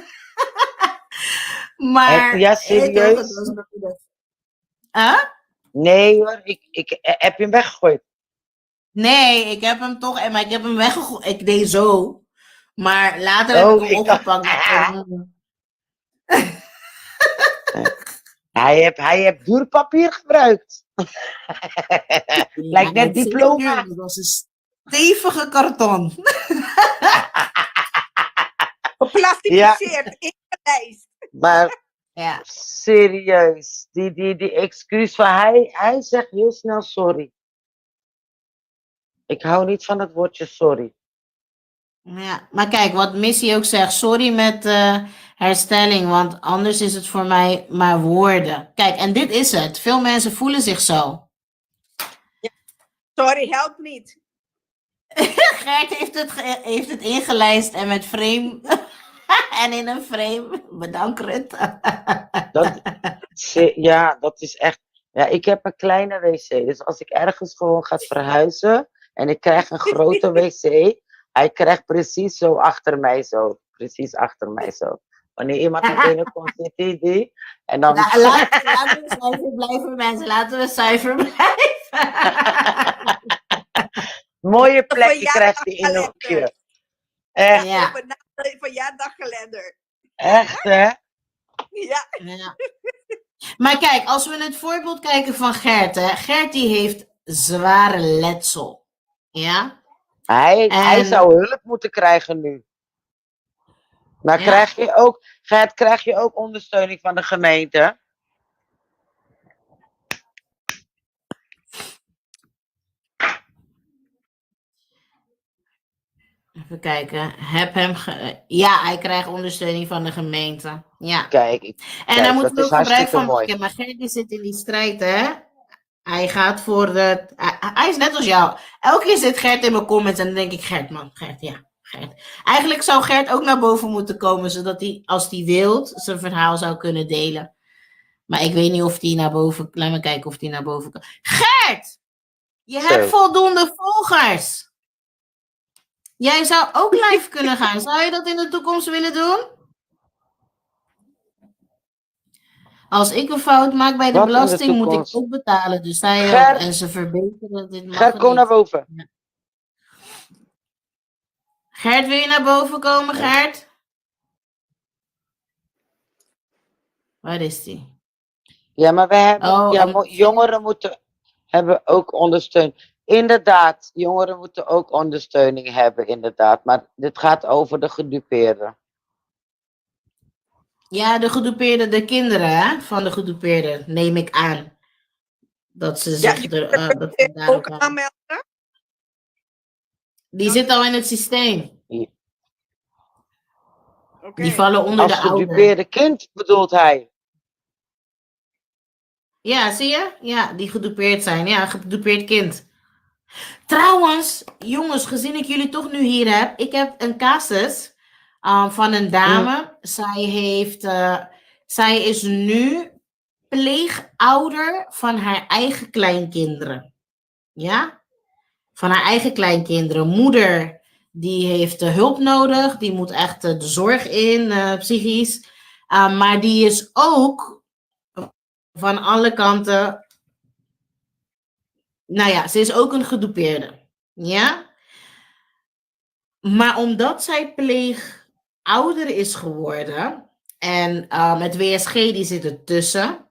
Maar... Ja, serieus? Huh? Nee hoor, heb je hem weggegooid? Nee, ik heb hem toch... Maar ik heb hem weggegooid. Ik deed zo. Maar later heb ik hem opgepakt. Hij heeft duur papier gebruikt. Lijkt net diploma. Dat was een stevige karton. Geplastificeerd, ingelijst. Maar Ja. serieus, die excuus van hij zegt heel snel sorry. Ik hou niet van het woordje sorry. Ja, maar kijk, wat Missy ook zegt, sorry met herstelling, want anders is het voor mij maar woorden. Kijk, en dit is het. Veel mensen voelen zich zo. Ja. Sorry, helpt niet. Gert heeft het ingelijst en met frame en in een frame. Bedankt, Rutte. Dat is echt... Ja, ik heb een kleine wc, dus als ik ergens gewoon ga verhuizen en ik krijg een grote wc, hij krijgt precies zo achter mij zo. Precies achter mij zo. Wanneer iemand naar binnen komt, zit hij die. En dan... Laten we zuiver blijven, mensen. Laten we zuiver blijven. Mooie plekje krijgt hij in nog een keer. Echt, Ja. Verjaardagkalender. echt hè? Ja. Ja. Maar kijk, als we het voorbeeld kijken van Gert. Hè. Gert die heeft zware letsel. Ja? Hij zou hulp moeten krijgen nu. Maar Ja. krijg je ook ondersteuning van de gemeente? Even kijken. Ja, hij krijgt ondersteuning van de gemeente. Ja. Kijk, En daar moeten we dat ook is gebruik hartstikke van mooi. maken. Maar Gert die zit in die strijd, hè? Hij gaat voor de... Hij is net als jou. Elke keer zit Gert in mijn comments en dan denk ik, Gert man, Gert, ja. Gert. Eigenlijk zou Gert ook naar boven moeten komen, zodat hij, als hij wil, zijn verhaal zou kunnen delen. Maar ik weet niet of hij naar boven... Laat me kijken of hij naar boven kan. Gert! Je hebt voldoende volgers. Jij zou ook live kunnen gaan. Zou je dat in de toekomst willen doen? Als ik een fout maak bij de Wat in de belasting, moet ik toekomst? ook betalen. Dus zij Gert! en ze verbeteren. Dit mag Gert, kom niet. naar boven. Gert, wil je naar boven komen, Gert? Waar is die? Ja, maar we hebben... Oh, jongeren hebben ook ondersteuning. Inderdaad, jongeren moeten ook ondersteuning hebben, inderdaad. Maar dit gaat over de gedupeerden. Ja, de kinderen hè, van de gedupeerden, neem ik aan. Dat ze zich dat ze daarop Ook aanmelden. Die zit al in het systeem. Oké. Die vallen onder Als de ouderen. gedupeerde kind bedoelt hij. Ja, zie je? Ja, die gedupeerd zijn. Ja, gedupeerd kind. Trouwens, jongens, gezien ik jullie toch nu hier heb. Ik heb een casus van een dame. Zij is nu pleegouder van haar eigen kleinkinderen. Ja? Van haar eigen kleinkinderen. Moeder, die heeft hulp nodig. Die moet echt de zorg in, psychisch. Maar die is ook van alle kanten. Nou ja, ze is ook een gedupeerde. Ja? Maar omdat zij pleegouder is geworden. En het WSG die zit ertussen.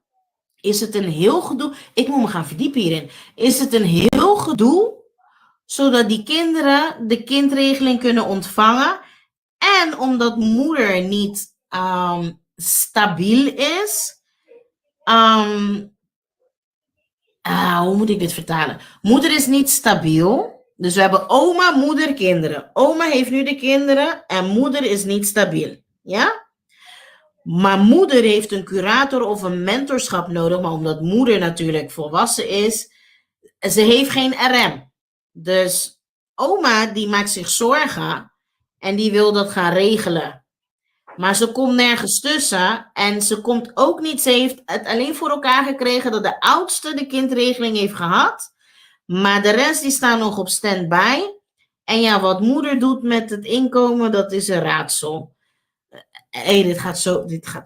Is het een heel gedoe. Ik moet me gaan verdiepen hierin. Is het een heel gedoe. Zodat die kinderen de kindregeling kunnen ontvangen. En omdat moeder niet stabiel is. Hoe moet ik dit vertalen? Moeder is niet stabiel. Dus we hebben oma, moeder, kinderen. Oma heeft nu de kinderen en moeder is niet stabiel. Ja? Maar moeder heeft een curator of een mentorschap nodig. Maar omdat moeder natuurlijk volwassen is, ze heeft geen RM. Dus oma die maakt zich zorgen en die wil dat gaan regelen. Maar ze komt nergens tussen en ze komt ook niet, ze heeft het alleen voor elkaar gekregen dat de oudste de kindregeling heeft gehad. Maar de rest die staan nog op standby. En ja, wat moeder doet met het inkomen, dat is een raadsel. Dit gaat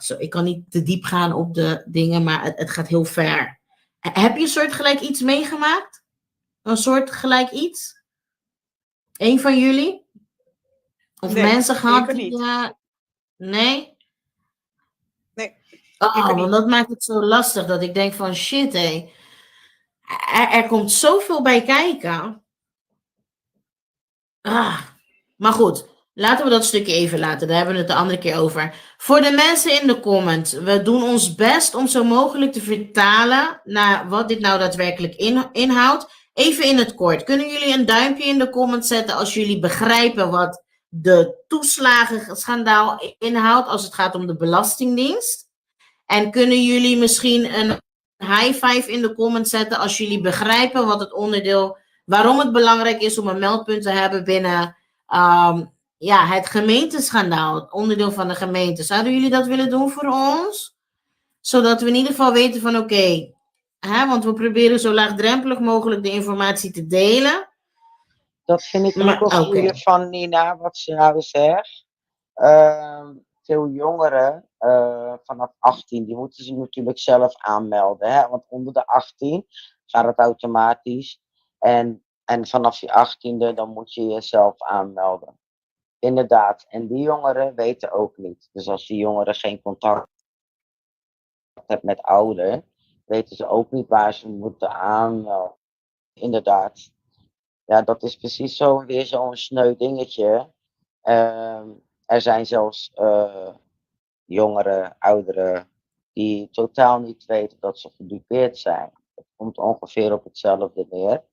zo. Ik kan niet te diep gaan op de dingen, maar het gaat heel ver. Heb je een soortgelijk iets meegemaakt? Een soortgelijk iets? Eén van jullie? Of Nee, mensen gehad zeker die... niet. Nee? Nee, Oh, zeker niet. want dat maakt het zo lastig dat ik denk van shit, hé. Er komt zoveel bij kijken. Maar goed, laten we dat stukje even laten. Daar hebben we het de andere keer over. Voor de mensen in de comments. We doen ons best om zo mogelijk te vertalen naar wat dit nou daadwerkelijk inhoudt. Even in het kort. Kunnen jullie een duimpje in de comments zetten als jullie begrijpen wat de toeslagenschandaal inhoudt als het gaat om de Belastingdienst? En kunnen jullie misschien een high five in de comments zetten als jullie begrijpen wat het onderdeel, waarom het belangrijk is om een meldpunt te hebben binnen het gemeenteschandaal, het onderdeel van de gemeente. Zouden jullie dat willen doen voor ons? Zodat we in ieder geval weten van oké, want we proberen zo laagdrempelig mogelijk de informatie te delen. Dat vind ik Maar, ook wel oké. goeie van Nina, wat ze nou zegt. Veel jongeren vanaf 18, die moeten zich natuurlijk zelf aanmelden. Hè? Want onder de 18 gaat het automatisch. En vanaf je 18e, dan moet je jezelf aanmelden. Inderdaad. En die jongeren weten ook niet. Dus als die jongeren geen contact hebben met ouderen, weten ze ook niet waar ze moeten aanmelden. Inderdaad. Ja, dat is precies weer zo'n sneu dingetje. Er zijn zelfs jongeren, ouderen, die totaal niet weten dat ze gedupeerd zijn. Het komt ongeveer op hetzelfde neer.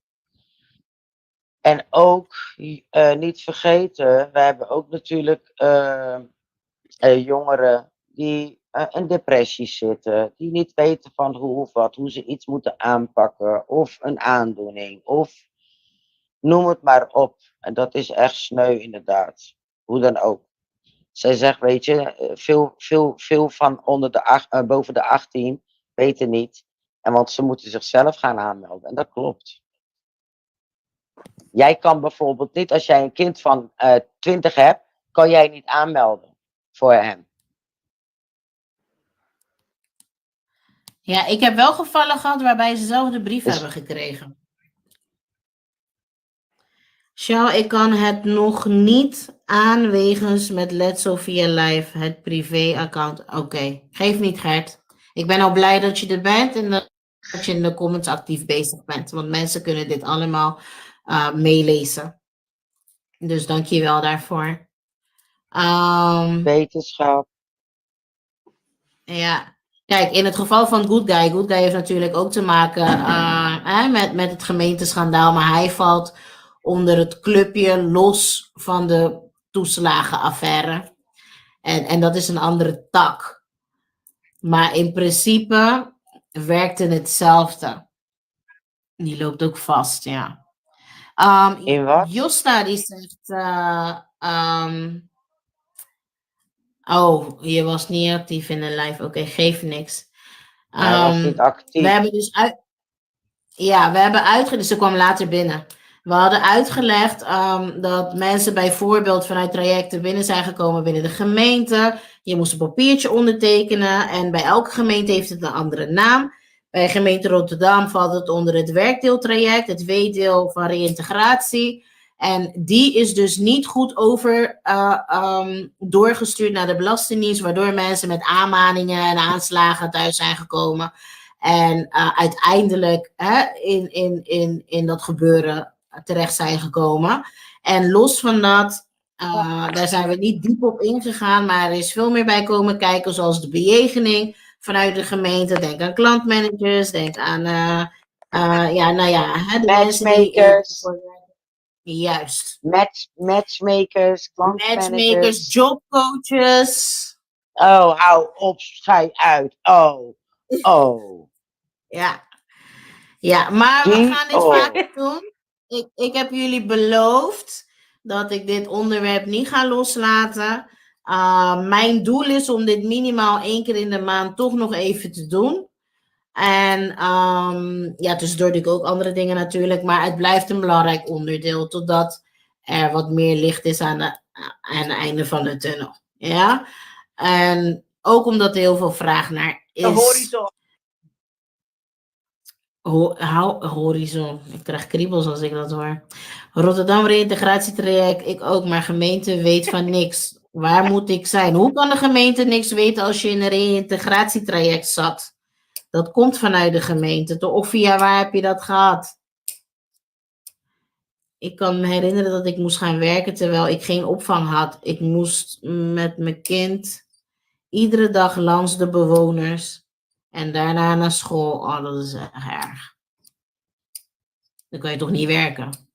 En ook, niet vergeten, we hebben ook natuurlijk jongeren die in depressies zitten, die niet weten van hoe of wat, hoe ze iets moeten aanpakken, of een aandoening, of noem het maar op. En dat is echt sneu inderdaad. Hoe dan ook. Zij zegt, weet je, veel van boven de 18 weten niet. En want ze moeten zichzelf gaan aanmelden. En dat klopt. Jij kan bijvoorbeeld niet, als jij een kind van 20 hebt, kan jij niet aanmelden voor hem. Ja, ik heb wel gevallen gehad waarbij ze zelf de brief hebben gekregen. Sjaal, ik kan het nog niet aan wegens met Let's Sophia Live, het privé-account. Oké, geef niet Gert. Ik ben al blij dat je er bent en dat je in de comments actief bezig bent. Want mensen kunnen dit allemaal meelezen. Dus dank je wel daarvoor. Wetenschap. Ja. Kijk, in het geval van Good Guy heeft natuurlijk ook te maken met het gemeenteschandaal, maar hij valt onder het clubje los van de toeslagenaffaire. En dat is een andere tak. Maar in principe werkt het hetzelfde. Die loopt ook vast, ja. In wat? Josta die zegt... oh, je was niet actief in de live. Oké, geeft niks. Hij was niet actief. We hebben dus we hebben uitgedaan. Ze kwam later binnen. We hadden uitgelegd dat mensen bijvoorbeeld vanuit trajecten binnen zijn gekomen binnen de gemeente. Je moest een papiertje ondertekenen en bij elke gemeente heeft het een andere naam. Bij gemeente Rotterdam valt het onder het werkdeeltraject, het W-deel van reïntegratie. En die is dus niet goed doorgestuurd naar de Belastingdienst, waardoor mensen met aanmaningen en aanslagen thuis zijn gekomen. En uiteindelijk in dat gebeuren terecht zijn gekomen. En los van dat, daar zijn we niet diep op ingegaan, maar er is veel meer bij komen kijken, zoals de bejegening vanuit de gemeente. Denk aan klantmanagers, denk aan de Matchmakers. mensen die... Juist. Matchmakers, klantmanagers. Matchmakers, jobcoaches. Oh, hou op, schei uit. Oh. Ja, maar we Die- gaan dit vaker doen. Ik heb jullie beloofd dat ik dit onderwerp niet ga loslaten. Mijn doel is om dit minimaal 1 keer in de maand toch nog even te doen. En tussendoor doe ik ook andere dingen natuurlijk, maar het blijft een belangrijk onderdeel totdat er wat meer licht is aan het einde van de tunnel. Ja? En ook omdat er heel veel vraag naar is. De horizon. Horizon. Ik krijg kriebels als ik dat hoor. Rotterdam reïntegratietraject, ik ook, maar gemeente weet van niks. Waar moet ik zijn? Hoe kan de gemeente niks weten als je in een reïntegratietraject zat? Dat komt vanuit de gemeente. Of via waar heb je dat gehad? Ik kan me herinneren dat ik moest gaan werken terwijl ik geen opvang had. Ik moest met mijn kind iedere dag langs de bewoners. En daarna naar school. Oh, dat is echt erg. Dan kan je toch niet werken?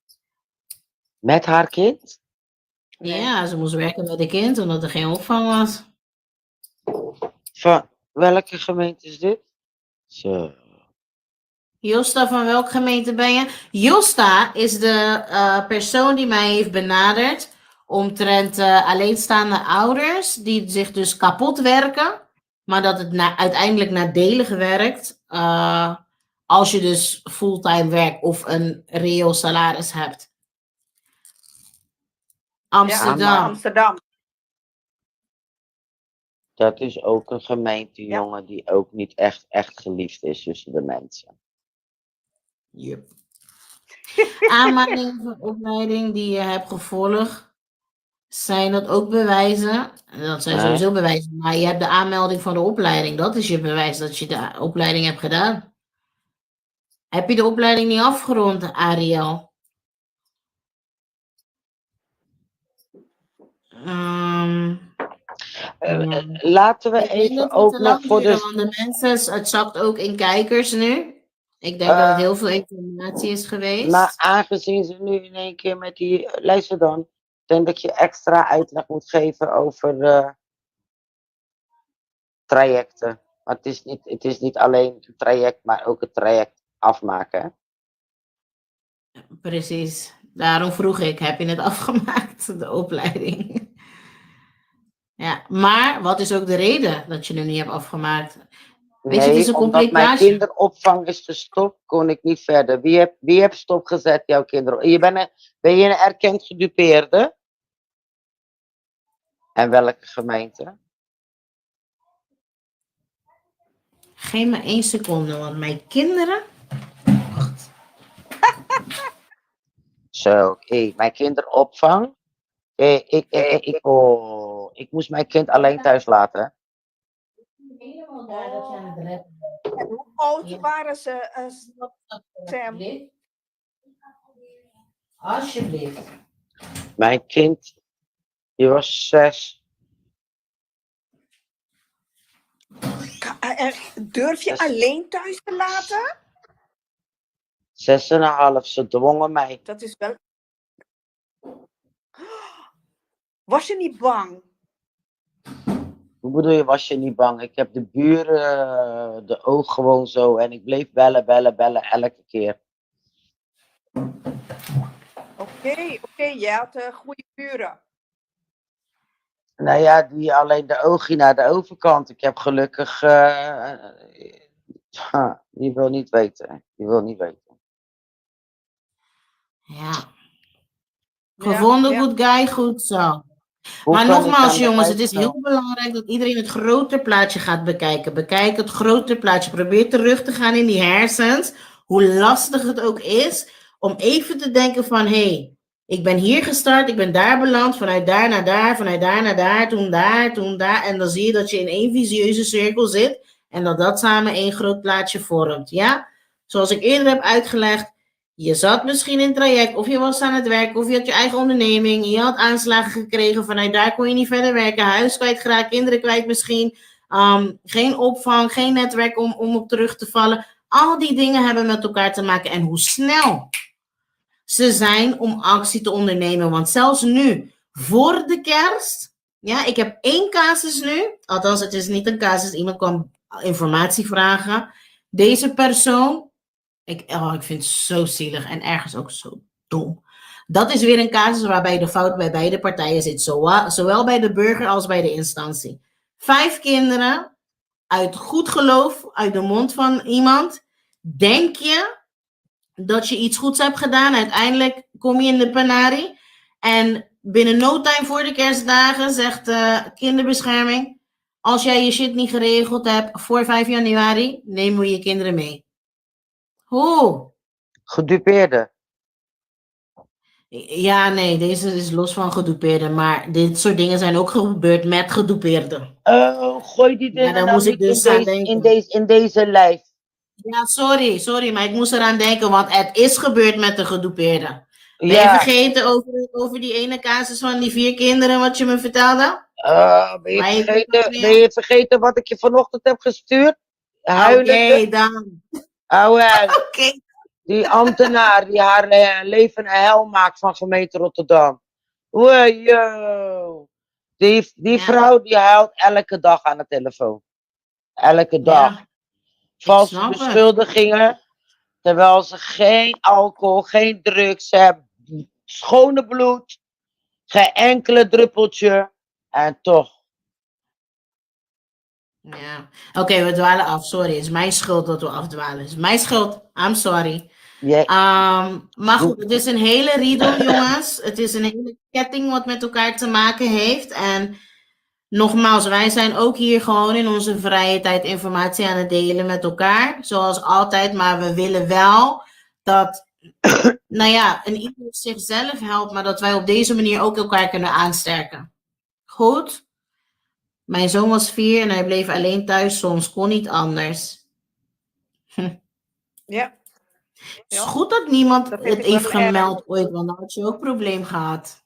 Met haar kind? Ja, ze moest werken met een kind omdat er geen opvang was. Van welke gemeente is dit? Zo. Josta, van welke gemeente ben je? Josta is de persoon die mij heeft benaderd omtrent alleenstaande ouders die zich dus kapot werken, maar dat het uiteindelijk nadelig werkt als je dus fulltime werkt of een reëel salaris hebt. Amsterdam. Ja, Amsterdam. Dat is ook een gemeente, Ja. jongen, die ook niet echt geliefd is tussen de mensen. Yep. Aanmaningen van opleiding die je hebt gevolgd, zijn dat ook bewijzen? Dat zijn sowieso bewijzen, maar je hebt de aanmelding van de opleiding. Dat is je bewijs dat je de opleiding hebt gedaan. Heb je de opleiding niet afgerond, Ariel? Laten we Ik denk even dat het ook te nog lang voor duurde, de... want de mensen, het zakt ook in kijkers nu. Ik denk dat het heel veel informatie is geweest. Maar aangezien ze nu in één keer met die... Luister dan. Ik denk dat je extra uitleg moet geven over trajecten. Want het is niet alleen het traject, maar ook het traject afmaken. Hè? Precies. Daarom vroeg ik, heb je het afgemaakt, de opleiding? Ja, maar wat is ook de reden dat je het niet hebt afgemaakt? Weet je, het is een omdat compleet mijn plaatje. kinderopvang is gestopt, kon ik niet verder. Wie heeft stopgezet, jouw kinderen? Ben je een erkend gedupeerde? En welke gemeente? Geef me 1 seconde, want mijn kinderen... Wacht. Zo, mijn kinderopvang. Ik moest mijn kind alleen thuis laten. Helemaal daar dat je aan het redden bent. En hoe oud Ja. waren ze, Sam? Alsjeblieft. Mijn kind, die was 6. Durf je alleen thuis te laten? 6,5. Ze dwongen mij. Dat is wel... Was je niet bang? Hoe bedoel je, was je niet bang? Ik heb de buren de oog gewoon zo. En ik bleef bellen elke keer. Oké, je had goede buren. Nou ja, die alleen de oogje naar de overkant. Ik heb gelukkig... je wil niet weten. Je wil niet weten. Ja. Ja, Gevonden, ja. good guy, goed zo. Hoe Maar kan ik nogmaals, aan de jongens, het is uitstel? heel belangrijk dat iedereen het grote plaatje gaat bekijken. Bekijk het grote plaatje. Probeer terug te gaan in die hersens. Hoe lastig het ook is om even te denken van, hé, ik ben hier gestart, ik ben daar beland, vanuit daar naar daar, vanuit daar naar daar, toen daar, toen daar. En dan zie je dat je in één visieuze cirkel zit en dat dat samen één groot plaatje vormt. Ja? Zoals ik eerder heb uitgelegd, je zat misschien in het traject, of je was aan het werk, of je had je eigen onderneming, je had aanslagen gekregen, vanuit daar kon je niet verder werken, huis kwijtgeraakt, kinderen kwijt misschien, geen opvang, geen netwerk om op terug te vallen. Al die dingen hebben met elkaar te maken en hoe snel ze zijn om actie te ondernemen. Want zelfs nu, voor de kerst, ja, ik heb 1 casus nu, althans het is niet een casus, iemand kwam informatie vragen. Deze persoon, ik vind het zo zielig en ergens ook zo dom. Dat is weer een casus waarbij de fout bij beide partijen zit. Zowel bij de burger als bij de instantie. 5 kinderen, uit goed geloof, uit de mond van iemand. Denk je dat je iets goeds hebt gedaan? Uiteindelijk kom je in de penarie. En binnen no time voor de kerstdagen zegt kinderbescherming: als jij je shit niet geregeld hebt voor 5 januari, nemen we je kinderen mee. Hoe? Gedupeerde. Ja, nee, deze is los van gedupeerden, maar dit soort dingen zijn ook gebeurd met gedupeerden. Gooi die Ja, dingen daar nou moest ik niet dus aan denken. in deze lijst. Ja, sorry, maar ik moest eraan denken, want het is gebeurd met de gedupeerden. Ben je Ja, vergeten over die ene casus van die 4 kinderen wat je me vertelde? ben Waar je ben je vergeten wat ik je vanochtend heb gestuurd? Huilende. Oké, dan. Ouwe, Oké. die ambtenaar die haar leven een hel maakt van gemeente Rotterdam. Wow. Die Ja, vrouw die huilt elke dag aan de telefoon. Elke dag. ja, ik Valse snap het. beschuldigingen. Terwijl ze geen alcohol, geen drugs, ze hebben schone bloed. Geen enkele druppeltje. En toch. Ja. Oké, we dwalen af. Sorry, het is mijn schuld dat we afdwalen. Het is mijn schuld. I'm sorry. Je, Maar goed, het is een hele riedel, jongens. Het is een hele ketting wat met elkaar te maken heeft. En nogmaals, wij zijn ook hier gewoon in onze vrije tijd informatie aan het delen met elkaar. Zoals altijd, maar we willen wel dat, nou ja, een ieder zichzelf helpt, maar dat wij op deze manier ook elkaar kunnen aansterken. Goed? Mijn zoon was 4 en hij bleef alleen thuis, soms kon niet anders. Ja, Het is ja. goed dat niemand Dat vind het ik heeft wel erg. gemeld ooit, want dan had je ook een probleem gehad.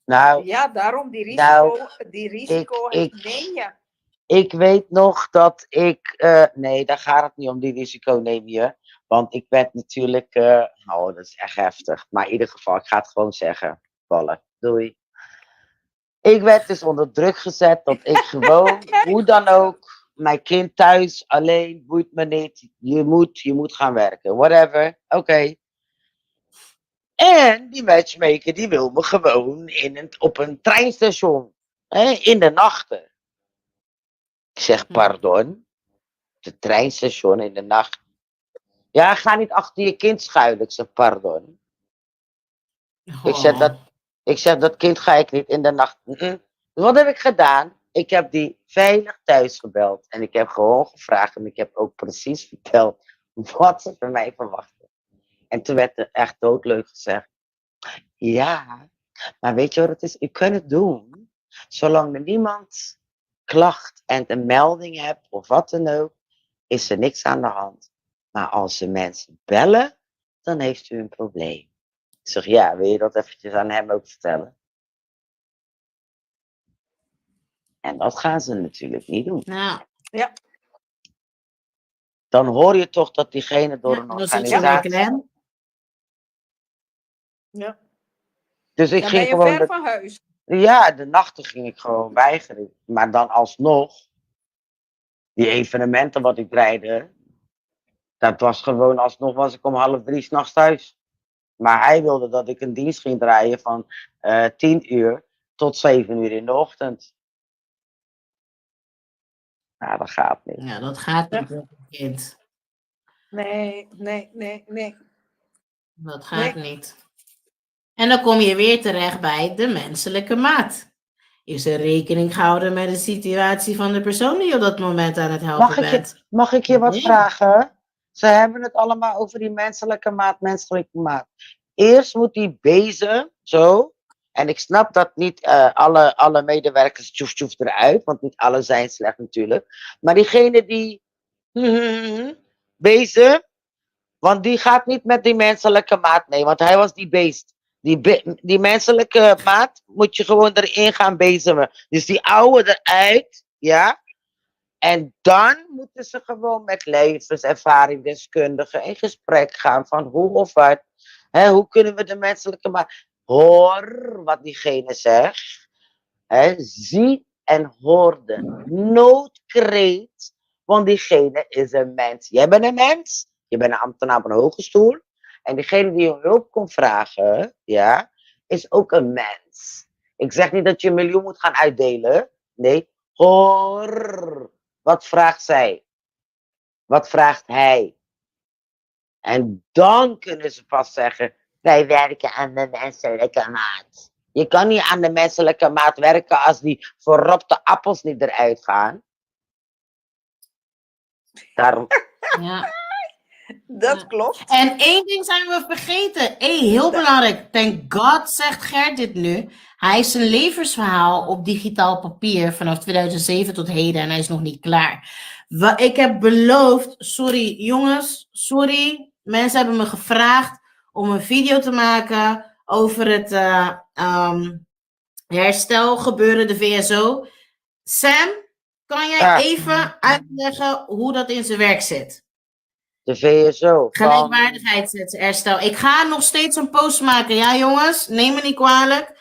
nou, Ja, daarom die Nou, risico ik- neem je. ik weet nog dat ik. Nee, daar gaat het niet om, die risico neem je. Want ik werd natuurlijk. Oh, dat is echt heftig. Maar in ieder geval, ik ga het gewoon zeggen. Ballen. Doei. Ik werd dus onder druk gezet dat ik gewoon, hoe dan ook, mijn kind thuis, alleen, boeit me niet. Je moet gaan werken. Whatever. Oké. En die matchmaker die wil me gewoon op een treinstation. In de nachten. Ik zeg, pardon? De treinstation in de nacht. Ja, ga niet achter je kind schuilen. Ik zeg, pardon. Ik zeg, dat kind ga ik niet in de nacht. Dus wat heb ik gedaan? Ik heb die veilig thuis gebeld. En ik heb gewoon gevraagd. En ik heb ook precies verteld wat ze van mij verwachten. En toen werd er echt doodleuk gezegd. Ja, maar weet je wat het is? U kunt het doen. Zolang er niemand klacht en een melding hebt of wat dan ook, is er niks aan de hand. Maar als de mensen bellen, dan heeft u een probleem. Ik zeg, ja, wil je dat eventjes aan hem ook vertellen? En dat gaan ze natuurlijk niet doen. Nou, Ja, Dan hoor je toch dat diegene door ja, een dan zit je weer organisatie... klem. ja. Dus ik Dan ging ben je gewoon... ver van huis. Ja, de nachten ging ik gewoon weigeren. Maar dan alsnog, die evenementen wat ik draaide, dat was gewoon, alsnog was ik om 2:30 s'nachts thuis. Maar hij wilde dat ik een dienst ging draaien van 10 uur tot 7 uur in de ochtend. Nou, dat gaat niet. Ja, dat gaat niet, met een kind. Nee. Dat gaat niet. En dan kom je weer terecht bij de menselijke maat. Is er rekening gehouden met de situatie van de persoon die je op dat moment aan het helpen bent? Mag ik je wat Nee. vragen? Ze hebben het allemaal over die menselijke maat. Eerst moet die bezem, zo. En ik snap dat niet alle medewerkers tjoef eruit, want niet alle zijn slecht natuurlijk. Maar diegene die bezem, want die gaat niet met die menselijke maat mee, want hij was die beest. Die menselijke maat moet je gewoon erin gaan bezemen. Dus die oude eruit, ja. En dan moeten ze gewoon met levenservaring, deskundigen in gesprek gaan van hoe of wat. Hè, hoe kunnen we de menselijke maat. Hoor wat diegene zegt. Hè, zie en hoor de noodkreet. Want diegene is een mens. Jij bent een mens. Je bent een ambtenaar op een hoge stoel. En diegene die je hulp komt vragen, ja, is ook een mens. Ik zeg niet dat je 1 miljoen moet gaan uitdelen. Nee, hoor. Wat vraagt zij? Wat vraagt hij? En dan kunnen ze pas zeggen, wij werken aan de menselijke maat. Je kan niet aan de menselijke maat werken als die verropte appels niet eruit gaan. Daarom. Ja. Dat Ja. klopt. En één ding zijn we vergeten. Heel belangrijk. Thank God zegt Gert dit nu. Hij heeft zijn levensverhaal op digitaal papier vanaf 2007 tot heden en hij is nog niet klaar. Ik heb beloofd, sorry jongens, sorry. Mensen hebben me gevraagd om een video te maken over het herstelgebeuren, de VSO. Sam, kan jij even uitleggen hoe dat in zijn werk zit? De VSO. Gelijkwaardigheidsherstel. Ik ga nog steeds een post maken. Ja, jongens, neem me niet kwalijk.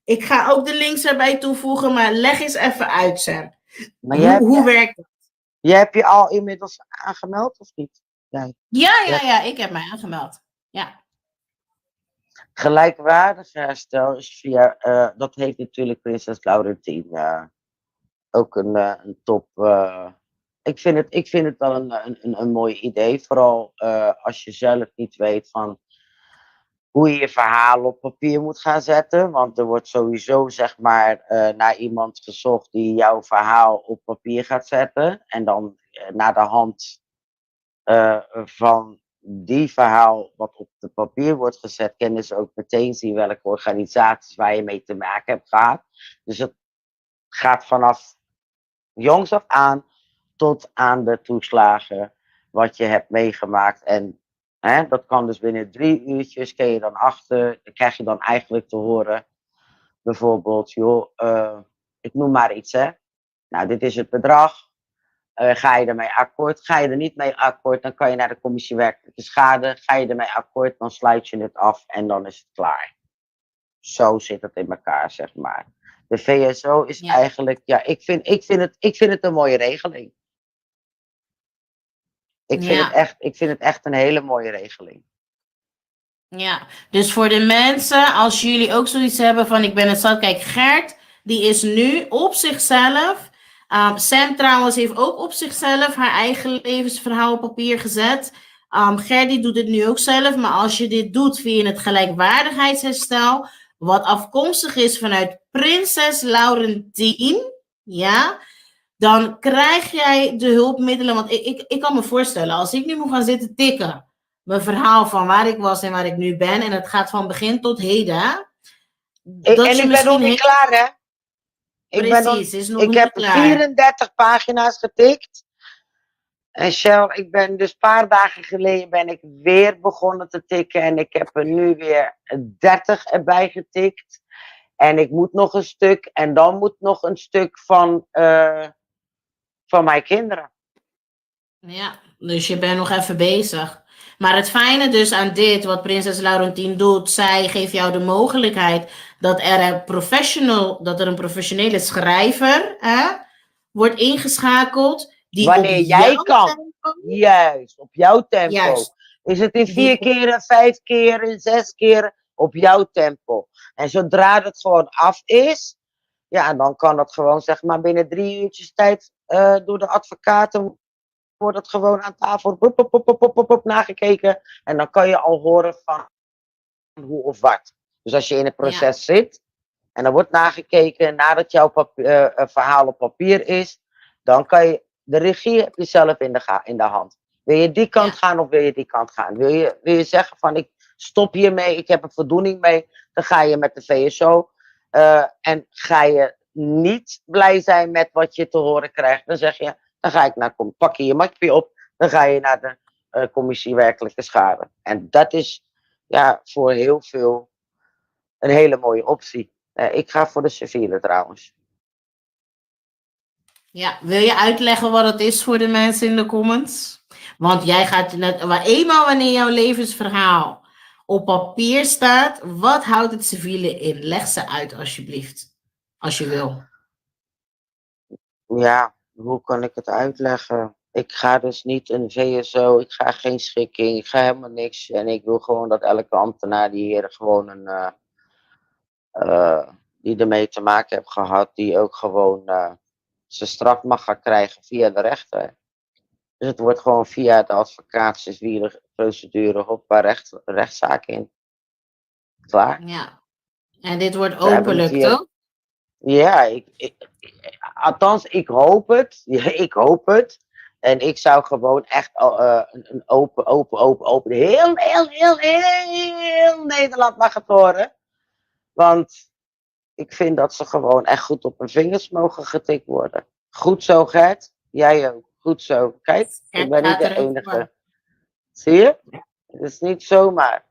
Ik ga ook de links erbij toevoegen, maar leg eens even uit, Sam. Maar Hoe werkt het? jij hebt je al inmiddels aangemeld of niet? Nee. Ja, ik heb mij aangemeld. Ja. Gelijkwaardig herstel is via, dat heeft natuurlijk Prinses Laurentien ook een top. Ik vind het wel een mooi idee. Vooral als je zelf niet weet van hoe je je verhaal op papier moet gaan zetten. Want er wordt sowieso zeg maar naar iemand gezocht die jouw verhaal op papier gaat zetten. En dan naar de hand van die verhaal wat op het papier wordt gezet, kunnen ze ook meteen zien welke organisaties waar je mee te maken hebt gehad. Dus het gaat vanaf jongs af aan tot aan de toeslagen wat je hebt meegemaakt. En dat kan dus binnen 3 uurtjes, kun je dan achter, dan krijg je dan eigenlijk te horen, bijvoorbeeld, joh, ik noem maar iets, hè. Nou, dit is het bedrag. Ga je ermee akkoord? Ga je er niet mee akkoord, dan kan je naar de commissie werkelijke schade. Ga je ermee akkoord, dan sluit je het af en dan is het klaar. Zo zit het in elkaar, zeg maar. De VSO is eigenlijk, ja, ik vind het een mooie regeling. Ik vind het echt een hele mooie regeling. Ja, dus voor de mensen, als jullie ook zoiets hebben van ik ben het zat. Kijk, Gert, die is nu op zichzelf. Sam trouwens heeft ook op zichzelf haar eigen levensverhaal op papier gezet. Gert die doet het nu ook zelf. Maar als je dit doet via het gelijkwaardigheidsherstel, wat afkomstig is vanuit Prinses Laurentien, ja, dan krijg jij de hulpmiddelen. Want ik kan me voorstellen, als ik nu moet gaan zitten tikken, mijn verhaal van waar ik was en waar ik nu ben, en het gaat van begin tot heden. En ik ben nog niet klaar, hè? Ik heb 34 pagina's getikt. En Shell, ik ben dus een paar dagen geleden ben ik weer begonnen te tikken. En ik heb er nu weer 30 erbij getikt. En ik moet nog een stuk. En dan moet nog een stuk van mijn kinderen. Ja, dus je bent nog even bezig. Maar het fijne dus aan dit, wat Prinses Laurentien doet, zij geeft jou de mogelijkheid dat er een professionele schrijver wordt ingeschakeld. Die wanneer jij kan. Tempo, juist, op jouw tempo. Juist. Is het in 4 keren, 5 keren, 6 keren, op jouw tempo. En zodra het gewoon af is, ja, dan kan dat gewoon zeg maar binnen 3 uurtjes tijd door de advocaten wordt het gewoon aan tafel nagekeken. En dan kan je al horen van hoe of wat. Dus als je in het proces zit en er wordt nagekeken nadat jouw verhaal op papier is, dan kan je, de regie heb je zelf in de hand. Wil je die kant gaan of wil je die kant gaan? Wil je zeggen van ik stop hiermee, ik heb er voldoening mee, dan ga je met de VSO. En ga je niet blij zijn met wat je te horen krijgt, dan zeg je, dan ga ik pak je je matje op, dan ga je naar de commissie werkelijke schade. En dat is voor heel veel een hele mooie optie. Ik ga voor de civiele trouwens. Ja, wil je uitleggen wat het is voor de mensen in de comments? Want jij gaat eenmaal wanneer jouw levensverhaal op papier staat, wat houdt het civiele in? Leg ze uit alsjeblieft, als je wil. Ja, hoe kan ik het uitleggen? Ik ga dus niet een VSO, ik ga geen schikking, ik ga helemaal niks. En ik wil gewoon dat elke ambtenaar die hier gewoon die ermee te maken heeft gehad, die ook gewoon zijn straf mag gaan krijgen via de rechter. Dus het wordt gewoon via de advocaat-civiele procedure op rechtszaak in. Klaar. Ja. En dit wordt openlijk, toch? Ja, althans, ik hoop het. Ja, ik hoop het. En ik zou gewoon echt een open, heel Nederland mag het horen. Want ik vind dat ze gewoon echt goed op hun vingers mogen getikt worden. Goed zo, Gert. Jij ook. Goed zo. Kijk, ik ben niet de enige. Zie je? Het is niet zomaar.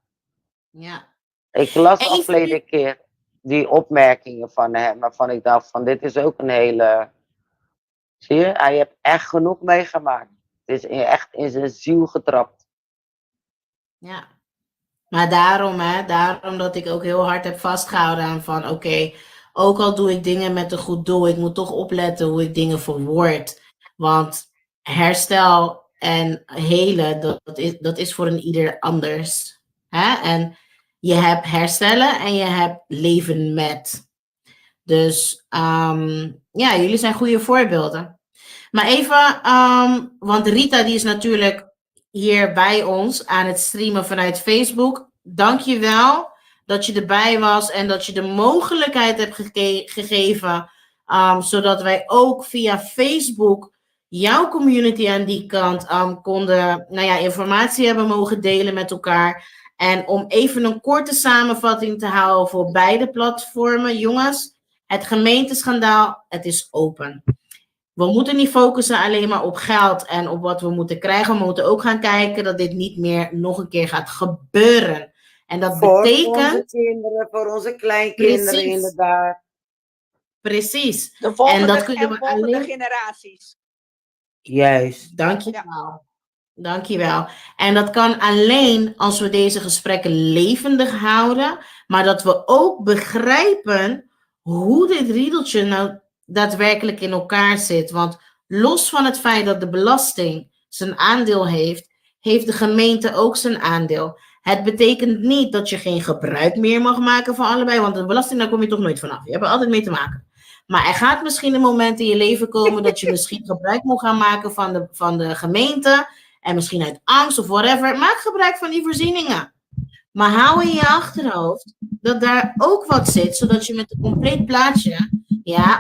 Ja. Ik las de afgelopen keer die opmerkingen van hem, waarvan ik dacht van dit is ook een hele... Zie je? Hij heeft echt genoeg meegemaakt. Het is echt in zijn ziel getrapt. Ja. Maar daarom dat ik ook heel hard heb vastgehouden aan van oké, ook al doe ik dingen met een goed doel, ik moet toch opletten hoe ik dingen verwoord. Want herstel en helen, dat is voor een ieder anders. Hè? En je hebt herstellen en je hebt leven met. Dus jullie zijn goede voorbeelden. Maar even, want Rita die is natuurlijk hier bij ons aan het streamen vanuit Facebook. Dank je wel dat je erbij was en dat je de mogelijkheid hebt gegeven, zodat wij ook via Facebook jouw community aan die kant konden informatie hebben mogen delen met elkaar. En om even een korte samenvatting te houden voor beide platformen. Jongens, het gemeenteschandaal, het is open. We moeten niet focussen alleen maar op geld en op wat we moeten krijgen. We moeten ook gaan kijken dat dit niet meer nog een keer gaat gebeuren. En dat betekent... Voor onze kinderen, voor onze kleinkinderen, precies. Inderdaad. Precies. De volgende, en dat kunnen we volgende generaties. Juist. Dankjewel. Dankjewel. En dat kan alleen als we deze gesprekken levendig houden, maar dat we ook begrijpen hoe dit riedeltje nou daadwerkelijk in elkaar zit. Want los van het feit dat de belasting zijn aandeel heeft, heeft de gemeente ook zijn aandeel. Het betekent niet dat je geen gebruik meer mag maken van allebei, want de belasting, daar kom je toch nooit vanaf. Je hebt er altijd mee te maken. Maar er gaat misschien een moment in je leven komen dat je misschien gebruik moet gaan maken van de gemeente. En misschien uit angst of whatever. Maak gebruik van die voorzieningen. Maar hou in je achterhoofd dat daar ook wat zit, zodat je met een compleet plaatje,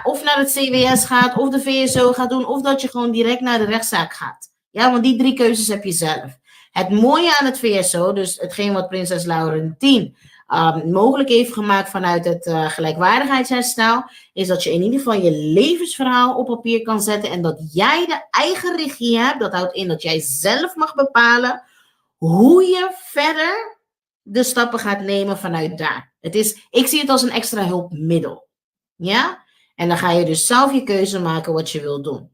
of naar het CWS gaat, of de VSO gaat doen, of dat je gewoon direct naar de rechtszaak gaat. Ja, want die 3 keuzes heb je zelf. Het mooie aan het VSO, dus hetgeen wat prinses Laurentien mogelijk heeft gemaakt vanuit het gelijkwaardigheidsherstel, is dat je in ieder geval je levensverhaal op papier kan zetten en dat jij de eigen regie hebt. Dat houdt in dat jij zelf mag bepalen hoe je verder de stappen gaat nemen vanuit daar. Ik zie het als een extra hulpmiddel. Ja? En dan ga je dus zelf je keuze maken wat je wil doen.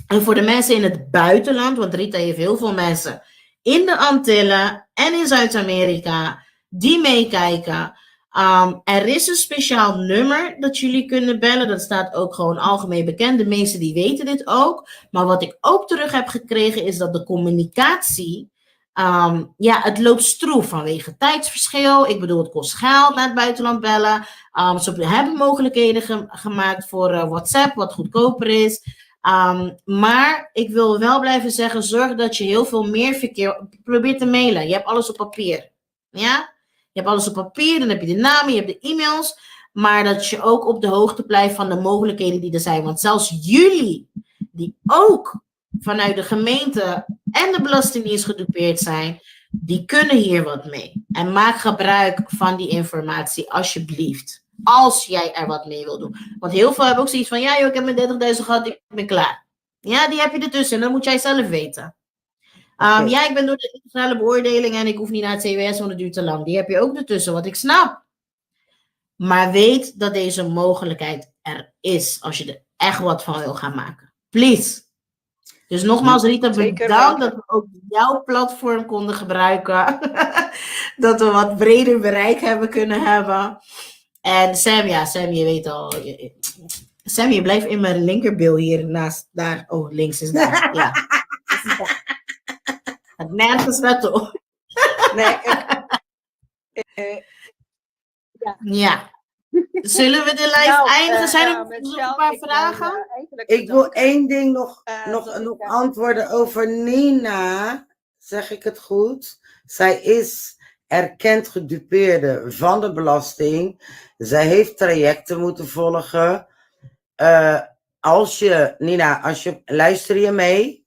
En voor de mensen in het buitenland, want Rita heeft heel veel mensen in de Antillen en in Zuid-Amerika die meekijken. Er is een speciaal nummer dat jullie kunnen bellen. Dat staat ook gewoon algemeen bekend. De meesten die weten dit ook. Maar wat ik ook terug heb gekregen is dat de communicatie, het loopt stroef vanwege tijdsverschil. Ik bedoel, het kost geld naar het buitenland bellen. Ze hebben mogelijkheden gemaakt voor WhatsApp, wat goedkoper is. Maar ik wil wel blijven zeggen, zorg dat je heel veel meer verkeer probeert te mailen. Je hebt alles op papier. Ja? Je hebt alles op papier, dan heb je de namen, je hebt de e-mails. Maar dat je ook op de hoogte blijft van de mogelijkheden die er zijn. Want zelfs jullie, die ook vanuit de gemeente en de Belastingdienst gedupeerd zijn, die kunnen hier wat mee. En maak gebruik van die informatie, alsjeblieft. Als jij er wat mee wil doen. Want heel veel hebben ook zoiets van, ja joh, ik heb mijn 30.000 gehad, ik ben klaar. Ja, die heb je ertussen en dat moet jij zelf weten. Ja, ik ben door de internationale beoordeling en ik hoef niet naar het CWS, want het duurt te lang. Die heb je ook ertussen, wat ik snap. Maar weet dat deze mogelijkheid er is, als je er echt wat van wil gaan maken. Please. Dus nogmaals, Rita, Zeker bedankt weten. dat we ook jouw platform konden gebruiken. Dat we wat breder bereik hebben kunnen hebben. En Sam, ja, Sam, je weet al. Sam, je blijft in mijn linkerbil hier naast daar. Oh, links is daar. Ja. Het nergens naartoe. Nee, Ja. Zullen we de live nou, eindigen? Zijn er met nog Shell, een paar ik wil, vragen? eigenlijk Ik wil bedanken, één ding nog dat ik, antwoorden over Nina. Zeg ik het goed? Zij is erkend gedupeerde van de belasting. Zij heeft trajecten moeten volgen. Nina, luister je mee?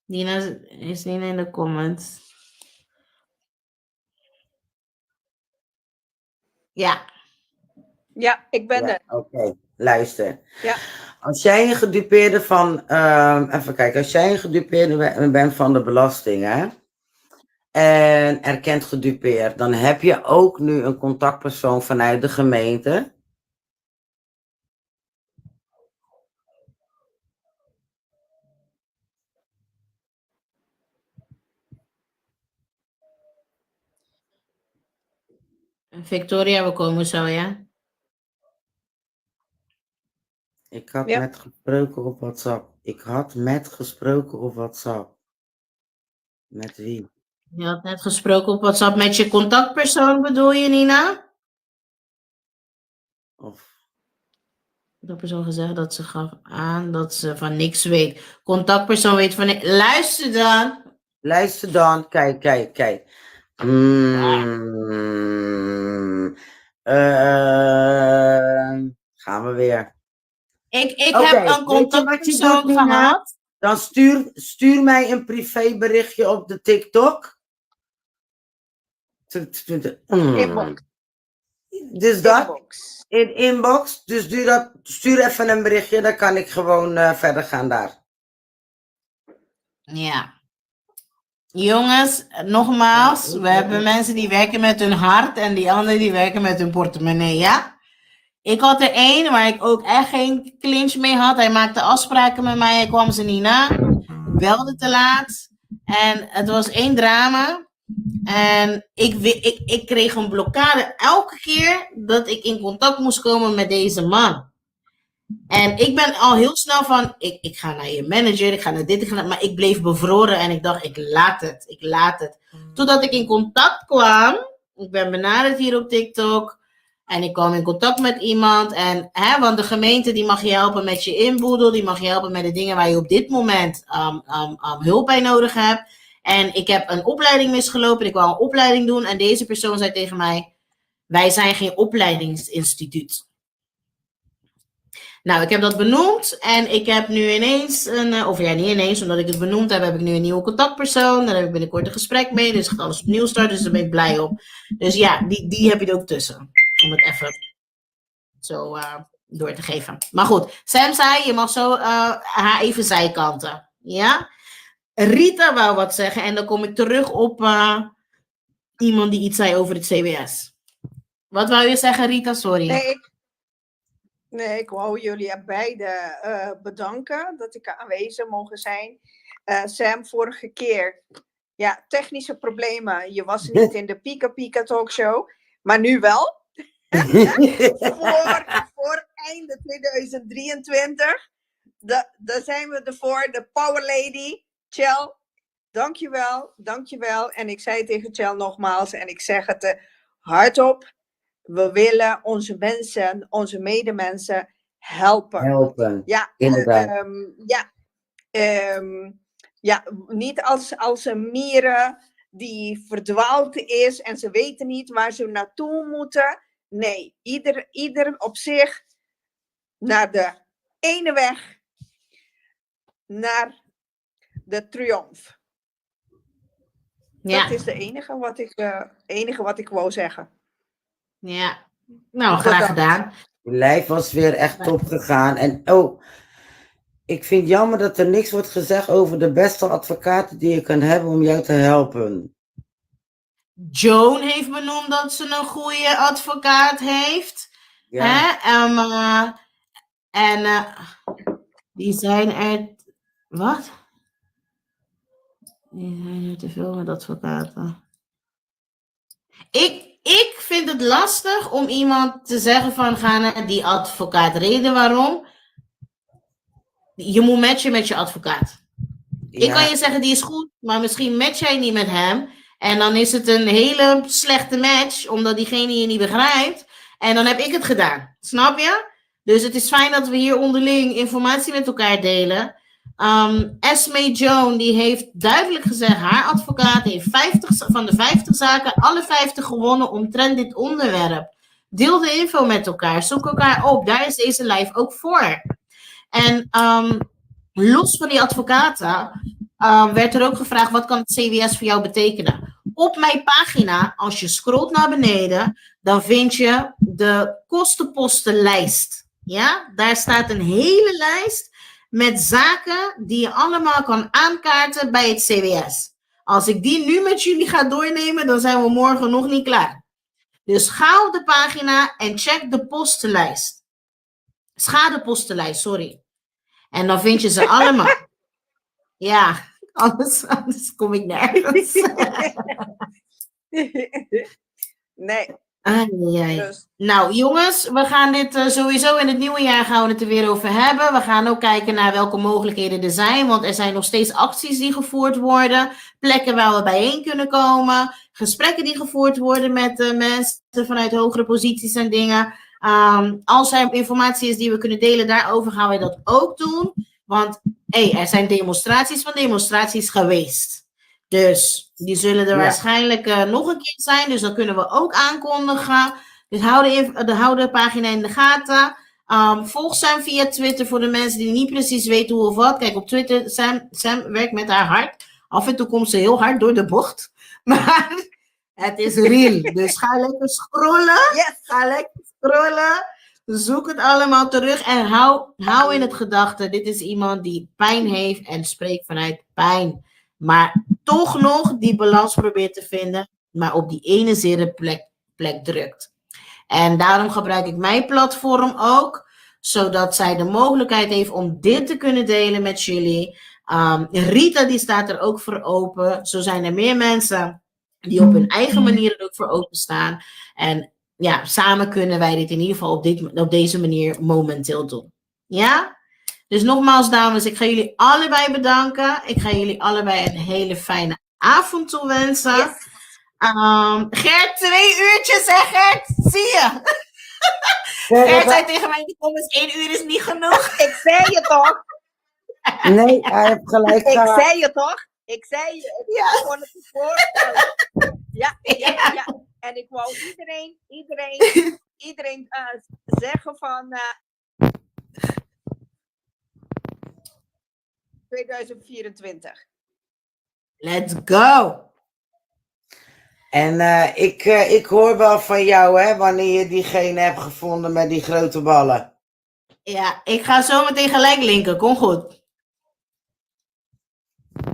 Nina is niet in de comments. Ja. Ja, ik ben Ja, er. oké. Luister. Ja. Als jij een gedupeerde van, even kijken, als jij een gedupeerde bent van de belasting, hè, en erkend gedupeerd, dan heb je ook nu een contactpersoon vanuit de gemeente. Victoria, we komen zo, ja? Ik had Ja. met gesproken op WhatsApp. Met wie? Je had net gesproken op WhatsApp met je contactpersoon, bedoel je, Nina? Of De persoon gezegd dat ze gaf aan dat ze van niks weet. Contactpersoon weet van niks. Luister dan. luister dan, kijk. Gaan we weer. Ik Oké, heb een weet je wat je contactpersoon doet, Nina? gehad. Dan stuur mij een privéberichtje op de TikTok. Inbox. Dus dat Inbox. in inbox. Dus stuur even een berichtje, dan kan ik gewoon verder gaan daar. Ja. Jongens, nogmaals, we hebben mensen die werken met hun hart en die anderen die werken met hun portemonnee, ja? Ik had er één waar ik ook echt geen clinch mee had. Hij maakte afspraken met mij, hij kwam ze niet na. Belde te laat. En het was één drama. En ik kreeg een blokkade elke keer dat ik in contact moest komen met deze man. En ik ben al heel snel van, ik ga naar je manager, ik ga naar dit, maar ik bleef bevroren en ik dacht, ik laat het. Totdat ik in contact kwam, ik ben benaderd hier op TikTok en ik kwam in contact met iemand. Want de gemeente die mag je helpen met je inboedel, die mag je helpen met de dingen waar je op dit moment hulp bij nodig hebt. En ik heb een opleiding misgelopen, ik wou een opleiding doen en deze persoon zei tegen mij, wij zijn geen opleidingsinstituut. Nou, ik heb dat benoemd en ik heb nu ineens, niet ineens, omdat ik het benoemd heb ik nu een nieuwe contactpersoon. Daar heb ik binnenkort een gesprek mee, dus gaat alles opnieuw starten, dus daar ben ik blij op. Dus ja, die heb je er ook tussen, om het even zo door te geven. Maar goed, Sam zei, je mag zo haar even zijkanten, ja? Rita wou wat zeggen en dan kom ik terug op iemand die iets zei over het CBS. Wat wou je zeggen, Rita? Sorry. Nee, ik wou jullie beiden bedanken dat ik aanwezig mogen zijn. Sam, vorige keer, ja, technische problemen. Je was niet in de Pika Pika talkshow, maar nu wel. voor einde 2023. Daar zijn we ervoor. De Power Lady, Chell. Dankjewel. En ik zei tegen Chell nogmaals, en ik zeg het hardop. We willen onze mensen, onze medemensen helpen. Helpen, Ja, inderdaad. Ja, niet als een mieren die verdwaald is en ze weten niet waar ze naartoe moeten. Nee, ieder op zich naar de ene weg, naar de triomf. Ja, Dat is de enige wat ik wou zeggen. ja. Nou, graag gedaan. Je lijf was weer echt top gegaan. En ik vind het jammer dat er niks wordt gezegd over de beste advocaten die je kan hebben om jou te helpen. Joan heeft benoemd dat ze een goede advocaat heeft. Ja. Hè? Die zijn er... Wat? Die zijn er te veel met advocaten. Ik vind het lastig om iemand te zeggen van ga naar die advocaat. Reden waarom? Je moet matchen met je advocaat. Ja. Ik kan je zeggen die is goed, maar misschien match jij niet met hem. En dan is het een hele slechte match, omdat diegene je niet begrijpt. En dan heb ik het gedaan. Snap je? Dus het is fijn dat we hier onderling informatie met elkaar delen. Esme Joan, die heeft duidelijk gezegd, haar advocaat heeft 50 van de 50 zaken, alle 50 gewonnen omtrent dit onderwerp. Deel de info met elkaar, zoek elkaar op. Daar is deze live ook voor. En los van die advocaten werd er ook gevraagd, wat kan het CWS voor jou betekenen? Op mijn pagina, als je scrolt naar beneden, dan vind je de kostenpostenlijst. Ja, daar staat een hele lijst met zaken die je allemaal kan aankaarten bij het CWS. Als ik die nu met jullie ga doornemen, dan zijn we morgen nog niet klaar. Dus ga op de pagina en check de postenlijst. Schadepostenlijst, sorry. En dan vind je ze allemaal. Ja, anders kom ik nergens. Nee. Dus. Nou jongens, we gaan dit sowieso in het nieuwe jaar gaan we het er weer over hebben. We gaan ook kijken naar welke mogelijkheden er zijn. Want er zijn nog steeds acties die gevoerd worden. Plekken waar we bijeen kunnen komen. Gesprekken die gevoerd worden met mensen vanuit hogere posities en dingen. Als er informatie is die we kunnen delen daarover, gaan we dat ook doen. Want er zijn demonstraties geweest. Dus die zullen er waarschijnlijk nog een keer zijn. Dus dat kunnen we ook aankondigen. Dus hou de pagina in de gaten. Volg Sam via Twitter voor de mensen die niet precies weten hoe of wat. Kijk, op Twitter, Sam werkt met haar hart. Af en toe komt ze heel hard door de bocht. Maar het is real. Dus ga lekker scrollen. Yes. Ga lekker scrollen. Zoek het allemaal terug. En hou in het gedachte. Dit is iemand die pijn heeft en spreekt vanuit pijn. Maar toch nog die balans probeert te vinden. Maar op die ene zere plek drukt. En daarom gebruik ik mijn platform ook. Zodat zij de mogelijkheid heeft om dit te kunnen delen met jullie. Rita die staat er ook voor open. Zo zijn er meer mensen die op hun eigen manier er ook voor openstaan. En ja, samen kunnen wij dit in ieder geval op deze manier momenteel doen. Ja? Dus nogmaals dames, ik ga jullie allebei bedanken. Ik ga jullie allebei een hele fijne avond toewensen. Yes. Gert, 2 uurtjes hè Gert? Zie je? Gert zei tegen mij in de comments, 1 uur is niet genoeg. Ik zei je toch? Nee, hij heeft gelijk Ik gehad. zei je toch? Ik zei je. Ik kon het je voorstellen. Ja. En ik wou iedereen zeggen van 2024. Let's go. En ik hoor wel van jou, hè, wanneer je diegene hebt gevonden met die grote ballen. Ja, ik ga zo meteen gelijk linken. Kom goed.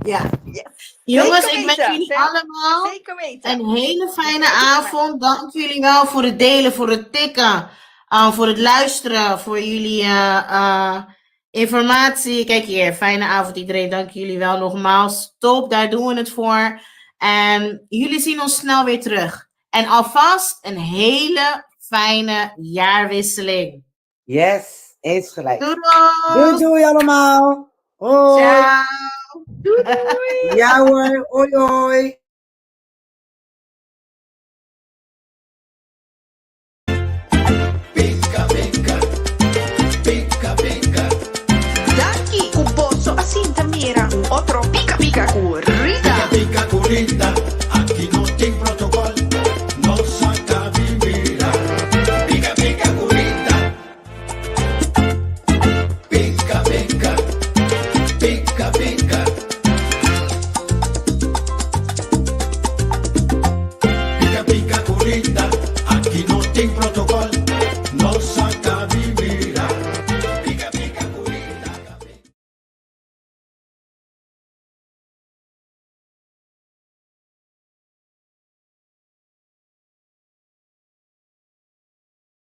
Ja. Yes. Jongens, Zeker ik wens weten, jullie Sam. allemaal Zeker weten. een hele fijne avond. Dank jullie wel voor het delen, voor het tikken, voor het luisteren, voor jullie informatie. Kijk hier, fijne avond iedereen. Dank jullie wel nogmaals. Top, daar doen we het voor. En jullie zien ons snel weer terug. En alvast een hele fijne jaarwisseling. Yes, eens gelijk. Doei! Doei allemaal. Hoi. Ciao! Doei doei. Ja hoor, hoi hoi.